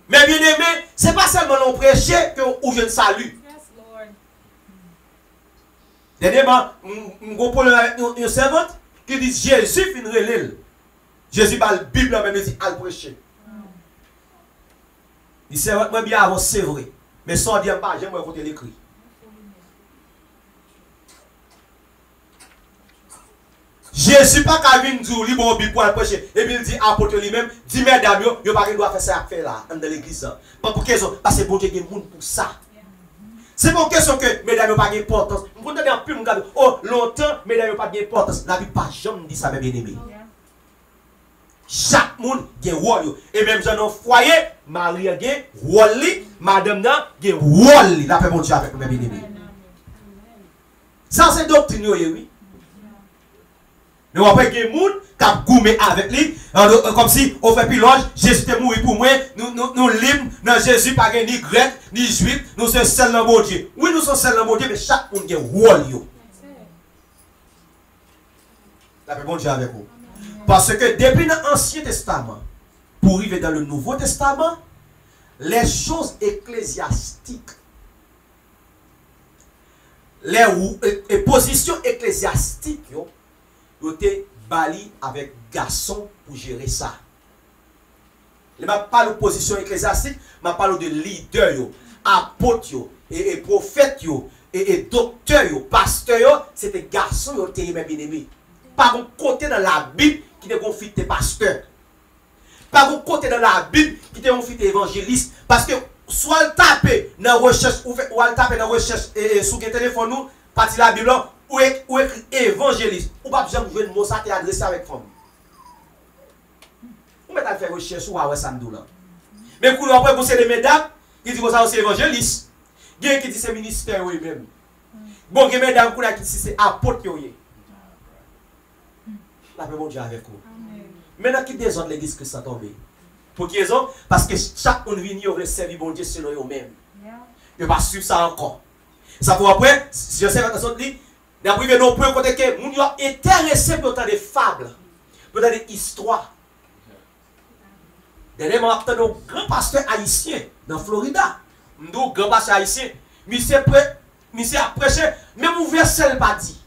Mais bien aimé, c'est pas seulement l'on prêcher que ou je ne salue. Dernièrement, on parle avec une servante qui dit Jésus fin relève. Jésus parle la Bible même dit al prêcher. Il sait moi bien avant c'est vrai, mais sans dire pas, j'aime écouter l'écrit. Jésus pas qu'à venir dire li bon Bible pour al prêcher et puis il dit apôtre lui-même, dit mesdames yo pas doit faire ça faire là dans l'église. Pas pour raison parce que bon Dieu il y a monde pour ça. C'est pas une question que mesdames n'ont pas d'importance. Je me dis plus, oh, longtemps, mesdames n'ont pas d'importance. La vie pas jamais dit ça, mes bien-aimés. Chaque monde a un rôle. Et même dans nos foyers, Marie a un rôle, madame a un rôle. La paix mon Dieu avec mes bien-aimés. Ça, c'est doctrine, oui. Mais après, il y a des gens qui ont goumé avec lui, comme si on fait piloge, Jésus est mort pour moi, nous libres, dans Jésus, pas ni grec, ni juif, nous sommes seuls dans mon Dieu. Oui, nous sommes seuls dans mon Dieu, mais chaque monde a un rôle. La paix mon Dieu avec vous. Parce que depuis l'Ancien Testament, pour arriver dans le Nouveau Testament, les choses ecclésiastiques, les positions ecclésiastiques, ils étaient bali avec garçon pour gérer ça. Je ne parle pas de position ecclésiastique, je parle de leader, apôtres, et prophètes, et docteurs, pasteurs, c'était garçons qui étaient mes bien-aimés. Pas un côté dans la Bible qui te confie tes pasteurs. Pas un côté dans la Bible qui te confie tes évangélistes. Parce que soit le taper dans la recherche, ou le taper dans la recherche sur le téléphone, nous, partie la Bible, ou écrit évangéliste. Ou pas besoin de jouer le mot, ça t'est adressé avec femme. Ou mettez à faire recherche ou à ouais ça là. Mais pour nous, après, vous c'est les mesdames qui disent que ça c'est évangéliste. Il y a qui dit c'est ministère eux-mêmes. Bon, il y a mesdames qui disent c'est apôtre. La paix mon Dieu avec vous. Maintenant, qui désordre l'église que ça tombe? Pour qui raison? Parce que chaque monde vient au servir bon Dieu selon eux-mêmes. Il ne va pas suivre ça encore. Ça pour après, si je sais pas ce dit, d'après non plus côté que moun yo intéressé pour tant de fables, pour tant d'histoires. Dernièrement, on a un grand pasteur haïtien dans Florida. Un grand pasteur haïtien, monsieur a prêché, même ouvert seul pas dit.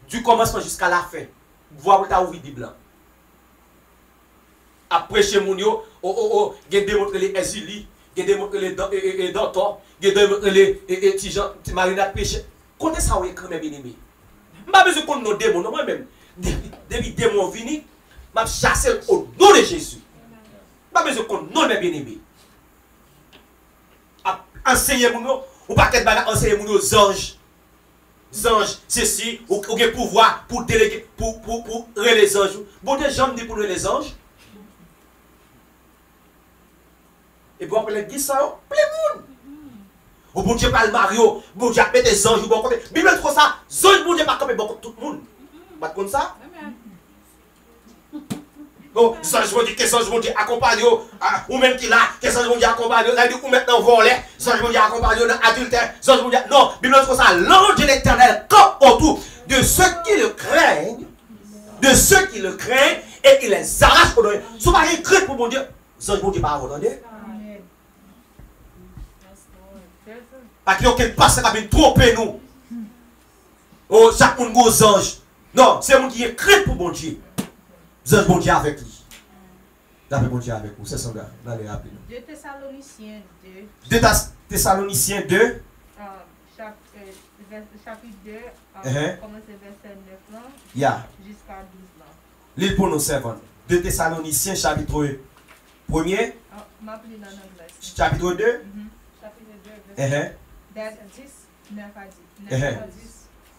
Du commencement jusqu'à la fin. Voir où tu as ouvert des blancs. Après chez Mounio, il y a démontré les exilés, il y a démontré les docteurs, il y a démontré les étudiants, les marinades péché. Quand ça, vous écrit mes bien-aimés. Je n'ai pas besoin de nos démons, moi-même. Depuis des démons venus, je chasse au nom de Jésus. Je n'ai pas besoin de nos bien-aimés. Enseigner mon ou pas qu'être enseigner aux anges. Anges, ceci, ou le pouvoir pour déléguer, pour les anges. Bon, des gens disent pour les anges. Et puis après, les 10 ça, plein de monde. Ou bon Dieu parle Mario, bon Dieu met des anges, bon côté. Bible trouve ça, ange bon Dieu pas comme beaucoup tout le monde. Pas comme ça. Bon, ange bon Dieu, qu'est-ce que bon Dieu accompagne ou même qui là, qu'est-ce que bon Dieu accompagne, là dit ou maintenant voler, ange bon Dieu accompagne dans adultère, ange bon Dieu. Non, Bible trouve ça, l'ange de l'Éternel campe autour de ceux qui le craignent, et il les arrache pour donner. Si vous n'avez pas crainte pour bon Dieu, ange bon Dieu pas vous entendez? Parce qu'il y a quelqu'un qui a trompé nous. Oh, chaque monde aux anges. Non, c'est un monde qui est craint pour bon Dieu. Les anges bon Dieu avec lui. La paix bon Dieu avec vous. C'est ça, là, les rappeler. 2 Thessaloniciens 2. 2 Thessaloniciens 2. Chapitre 2. Commencez verset 9 là. Yeah. Jusqu'à 12 là. L'île pour nos servants. 2 Thessaloniciens chapitre 1er. Chapitre 2. Chapitre 2. Verset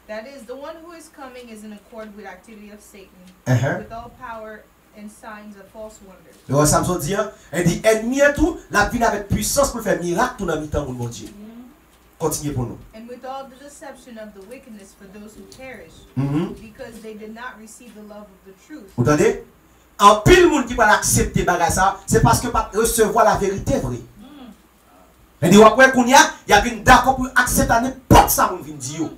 That is, the one who is coming is in accord with activity of Satan, with all power and signs of false wonders. Le Samson dit, il dit, ennemi et tout, la vie avec puissance pour faire miracle tout dans le temps pour mon Dieu. Continuez pour nous. And with all the deception of the wickedness for those who perish, because they did not receive the love of the truth. Vous entendez? En pile monde qui va accepter ça, c'est parce que pas recevoir la vérité vraie. Et dit après qu'on y a une d'accord pour accepter n'importe ça qu'on vient dire.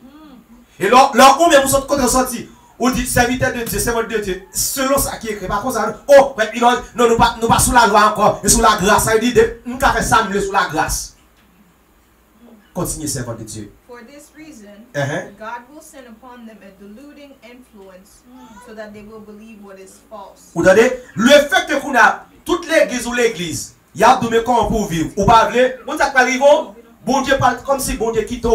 Et là on même vous côté sorti. On dit serviteur de Dieu, servant de Dieu, selon ça qui est écrit. Par contre ça oh non nous pas sous la loi encore, et sous la grâce. Ça dit nous qu'a fait ça sous la grâce. Continuez servant de Dieu. For this reason, God will send upon them a deluding influence so that they will believe what is false. Vous entendez? Le fait que qu'on a toute l'église ou l'église il y a deux comment pour vivre. Ou pas vrai? Bon ça pas arrivé. Bon Dieu parle comme si bon Dieu quitte.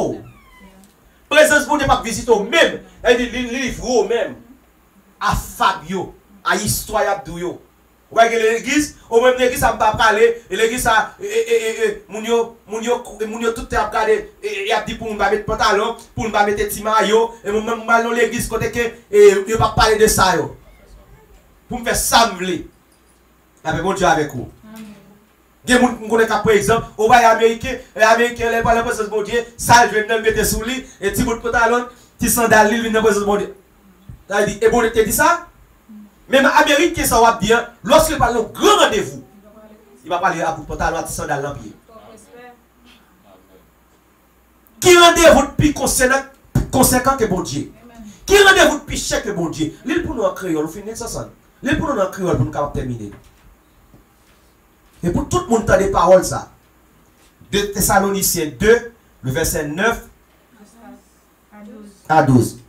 Présence bon Dieu pas visiter même. Elle dit livre même. À Fabio, à histoire d'Abdouyo. Vous voyez l'église, au même l'église, ça ne va pas parler, et l'église, ça, moun yo tout a regardé, et a dit pour nous mettre pantalon, pour nous mettre petit maillot, et même dans l'église, côté que, et ne pas parler de ça, yo. Pour me faire ça, avec mon Dieu avec vous. Il y a des gens qui connaissent par exemple, au bas américain, les Américains, les parlent de mon Dieu, ça, je viens de mettre sous lui, et petit bout de pantalon, petit sandal, il vient de mon Dieu. Ça dit, et bon, il te dit ça? Même Américain, ça va bien, lorsqu'il parle de grand rendez-vous, il va parler à bout de pantalon, petit sandal dans le pied. Qui rendez-vous de plus conséquent que bon Dieu? Qui rendez-vous de plus cher que bon Dieu? L'île pour nous en créole, on finit ça. L'île pour nous en créole, pour nous terminer. Et pour tout le monde, tu as des paroles, ça. De Thessaloniciens 2, le verset 9 à 12.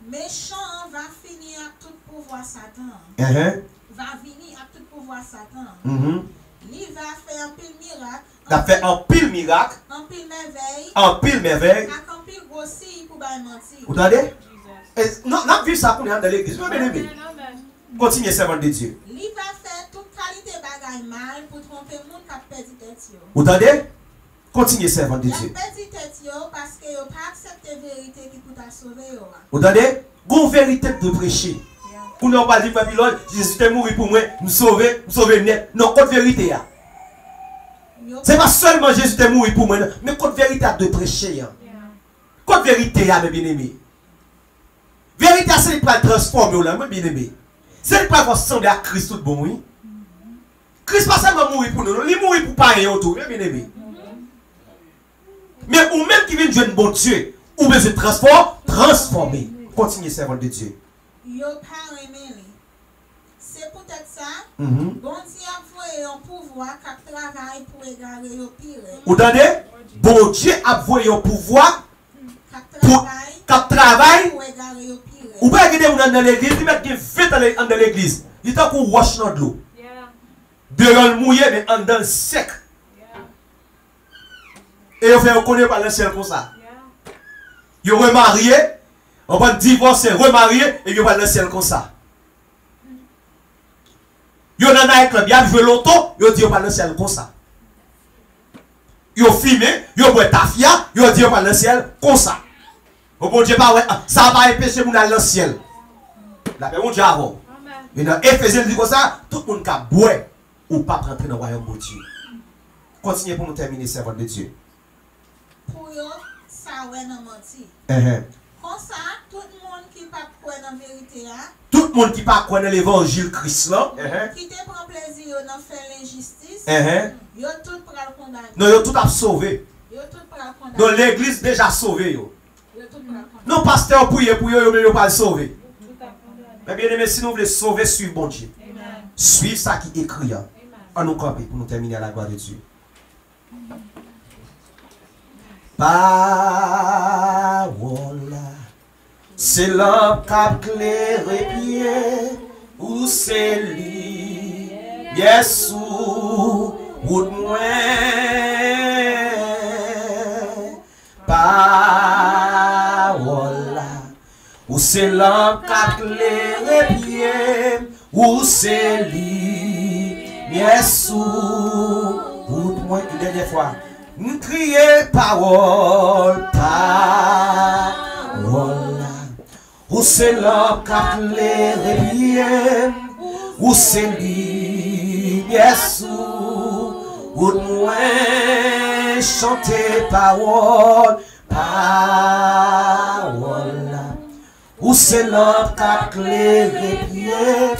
Méchant va finir à tout pouvoir Satan. Va venir à tout pouvoir Satan. Il va faire un pile miracle. Il a fait un pile miracle. Un pile merveille. Un pile merveille. Un pile grossi pour pas mentir. Vous entendez? Non, on a vu ça pour nous dans l'église. Vous bien aimé. Continuez, servant de Dieu. Il va faire toute qualité bagaille mal pour tromper le monde qui a perdu tête. Vous entendez? Continuez, servant de Dieu. Il a perdu tête parce que il n'a pas accepté la vérité qui peut sauver. Vous entendez? Une vérité de prêcher. Pour nous pas dire Babylone, Jésus est mort pour moi, me sauver net. Non, contre vérité. Ce n'est pas seulement Jésus est mort pour moi, mais contre vérité de prêcher. Contre vérité, mes bien-aimés. Vérité, c'est pas transformer, mes bien-aimés. C'est pas ressembler à Christ tout bon, oui. Christ pas seulement mourir pour nous, il mourit pour pas rien autour, bien aimé. Mais ou même qui vient de jouer un bon Dieu, ou bien se transformer. Continuez, servant de Dieu. Yo pas aimé. C'est peut-être ça. Bon Dieu a voué un pouvoir qui travaille pour égarer au pire. Vous entendez? Bon Dieu a voué un pouvoir qui travaille pour égarer au pire. Ou pas regarder dans l'église, il met des vêtements dans l'église. Il est pour wash dans l'eau. Dehors mouillé, mais en dedans sec. Et on fait reconnaître par le ciel comme ça. Il est remarié, on va divorcer, remarié, et il va dans le ciel comme ça. Il y a un club, il y a joué l'auto, il dit on va dans le ciel comme ça. Il a filmé, il a boit tafia, il dit on va dans le ciel comme ça. Oh bon Dieu, ça va empêcher mon dans le ciel. La paix, mon Dieu, avant. Et dans Éphésiens, il dit comme ça, tout le monde qui a boit ou pas rentrer dans le royaume de Dieu. Continuez pour nous terminer, servant de Dieu. Pour eux, ça ouais non menti. Comme ça, tout le monde qui pas croire dans la vérité, tout le monde qui pas croire dans l'évangile Christ là, qui te prend plaisir dans faire l'injustice, ils tout pour le condamner. Non, ils tout a sauvé. Ils tout pour le condamner. Donc l'église déjà sauvé yo. Non, pasteur prier pour eux, mais ils pas le sauver. Mais bien aimé, si nous voulons sauver, suivre bon Dieu. Suivre ça qui est écrit. On nous camper pour nous terminer à la gloire de Dieu. Parole, c'est l'homme qui a clairé pied, ou c'est lui, Yesu, ou de moi. Parole, ou c'est l'homme qui a clairé pied, ou c'est lui, Yesu, ou de moi. Une dernière fois. Nous crions parole, parole. Où c'est l'homme qui a clairé bien, où c'est lui, Yesu, où moi chanter parole, parole. Où c'est l'homme qui a clairé bien,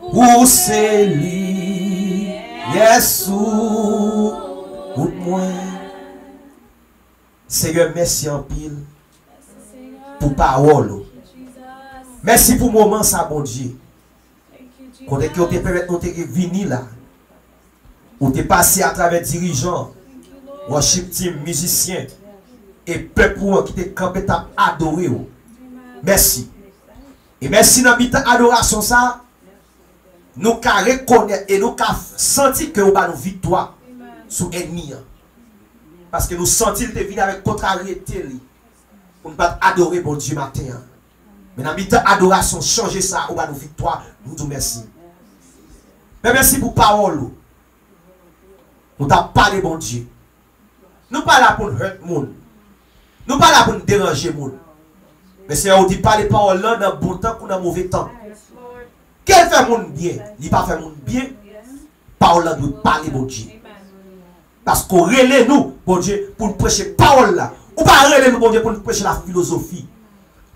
où c'est lui, Yesu, où moi. Seigneur, merci en pile pour parole. Merci pour le moment, ça, bon Dieu. Quand on te permet de venir là, on te passé à travers dirigeants, worship team, musiciens, et peuple qui te campé, t'a adoré. Merci. Et merci dans notre adoration, ça, nous avons reconnaître et nous avons senti que nous avons une victoire sur l'ennemi. Parce que nous sentons qu'il te vient avec contrariété. Pour ne pas adorer bon Dieu matin. Mais dans notre adoration, changer ça, on va nous victoire. Nous te merci. Mais merci pour parole. On t'a parlé, bon Dieu. Nous pas là pour hurt le monde. Nous pas là pour nous déranger le monde. Mais c'est on dit pas les paroles là dans bon temps ou dans mauvais temps. Quel fait mon bien? Il pas fait mon bien. Parole là doit parler, bon Dieu. Parce qu'on relève nous, bon Dieu, pour nous prêcher parole là. Ou pas relève nous, bon Dieu, pour nous prêcher la philosophie.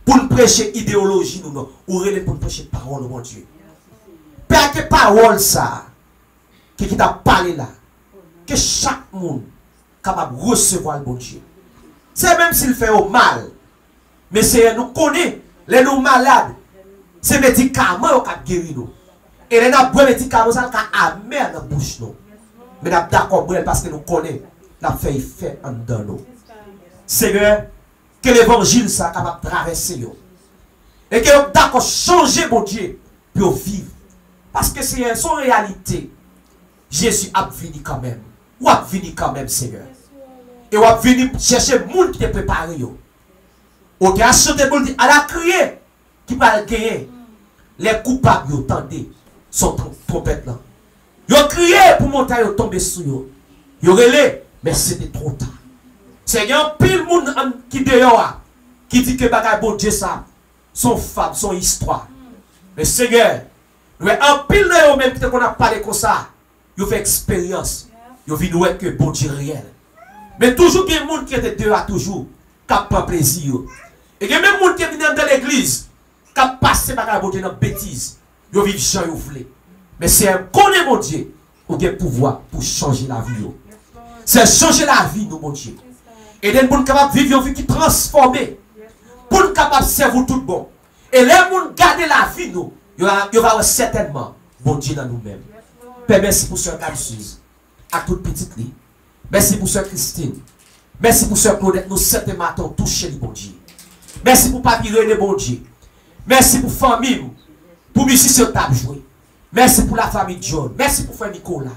Pour nous prêcher idéologie, nous non. Ou relève pour nous prêcher parole, bon Dieu. Père, que parole ça, qui t'a parlé là, que chaque monde capable de recevoir le bon Dieu. C'est même s'il fait au mal. Mais c'est nous connaît, les nous malades. C'est médicaments qui guérit nous. Et les médicaments qui amer dans la bouche nous. Mais nous sommes d'accord parce que nous connaissons. Nous avons fait effet en dedans nous. Seigneur, que l'évangile soit capable de traverser nous. Et que nous d'accord changer mon Dieu pour vivre. Parce que c'est son réalité. Jésus a venu quand même. Ou a venu quand même, Seigneur. Et ou a venu chercher le monde qui te prépare. Ou qui a chanté pour dire, à la crier, qui va le gagner. Les coupables, ils tendez, sont trompettes là. Ils ont crié pour monter, ils tomber sur eux. Ils ont relé, mais c'était trop tard. Seigneur, pile monde qui dehors, qui dit que bagay bon Dieu ça, son femme, son histoire. Mais Seigneur, nous en pile de eux même qui qu'on a parlé comme ça, ils ont fait expérience. Ils ont vu que bon Dieu réel. Mais toujours il y a des gens qui étaient dehors toujours, qui prend plaisir. Et il y a même des gens qui viennent dans l'église, qui passent bagay bon Dieu dans bêtise. Ils vivent Jean ils voulaient. Mais c'est un connaît mon Dieu, qui a le pouvoir pour changer la vie. C'est changer la vie, nous, mon Dieu. Et les gens capables de vivre une vie qui transforme. Pour nous capables de servir tout bon. Et les gens garder la vie, nous, il va avoir certainement bon Dieu dans nous-mêmes. Père, merci pour Sœur Camsuise, à toute petite lit. Merci pour Sœur Christine. Merci pour Sœur Claudette, nous certains matins toucher les bon Dieu. Merci pour Papi René, bon Dieu. Merci pour famille, pour musicien qui a joué. Merci pour la famille John. Merci pour Frère Nicolas,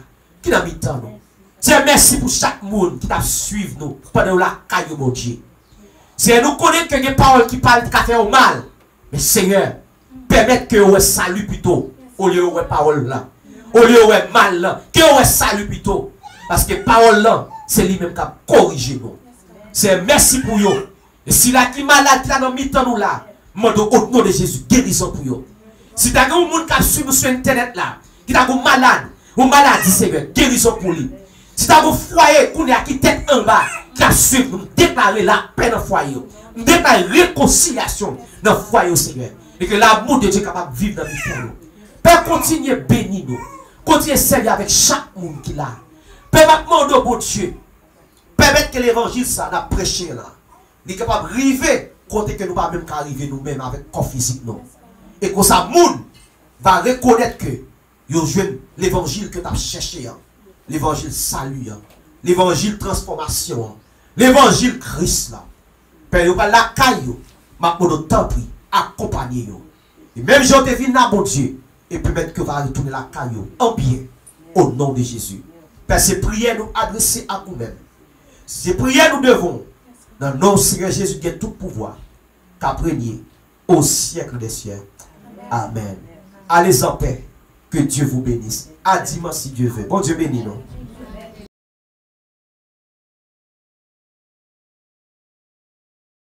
qui n'a mis temps nous. C'est merci pour chaque monde qui t'a suivi nous pendant la caille, mon Dieu. C'est nous connaître que des paroles qui parlent de faire au mal. Mais Seigneur, permettre que vous salut plutôt, au lieu de parole là. Au lieu de mal là, que vous salut plutôt. Parce que parole là, c'est lui-même qui a corrigé nous. C'est merci pour vous. Et si la qui malade qui a dans mi-temps nous là, demande au nom de Jésus, guérison pour vous. Si tu as un monde qui a suivi sur internet là, qui a un malade, ou maladie, Seigneur, guérison pour lui. Si tu as un foyer qui est tête en bas, qui a suivi, nous déclarer la paix dans le foyer. Nous déclarer réconciliation dans le foyer, Seigneur. Et que l'amour de Dieu est capable de vivre dans le foyer. Père, continue à bénir nous. Continue à servir avec chaque monde qui l'a. Père, demander bon Dieu. Permettre que l'évangile, ça, n'a prêché là. Il est capable de arriver, côté que nous ne pouvons même arriver nous-mêmes avec corps physique, non. Et que ça, monde va reconnaître que vous jouez l'évangile que tu as cherché. L'évangile salut. L'évangile transformation. L'évangile Christ. Père, vous pas la caille. Ma temps pris. Accompagnez. Et même si te venu là, bon Dieu. Et permettre que vous retourner la caille en bien. Au nom de Jésus. Père, ces prières nous adresser à nous-mêmes. Ces prières nous devons. Dans le nom de Seigneur Jésus qui a tout pouvoir. Qu'après-nier au siècle des siècles. Amen. Allez en paix. Que Dieu vous bénisse. À dimanche si Dieu veut. Bon Dieu bénit nous.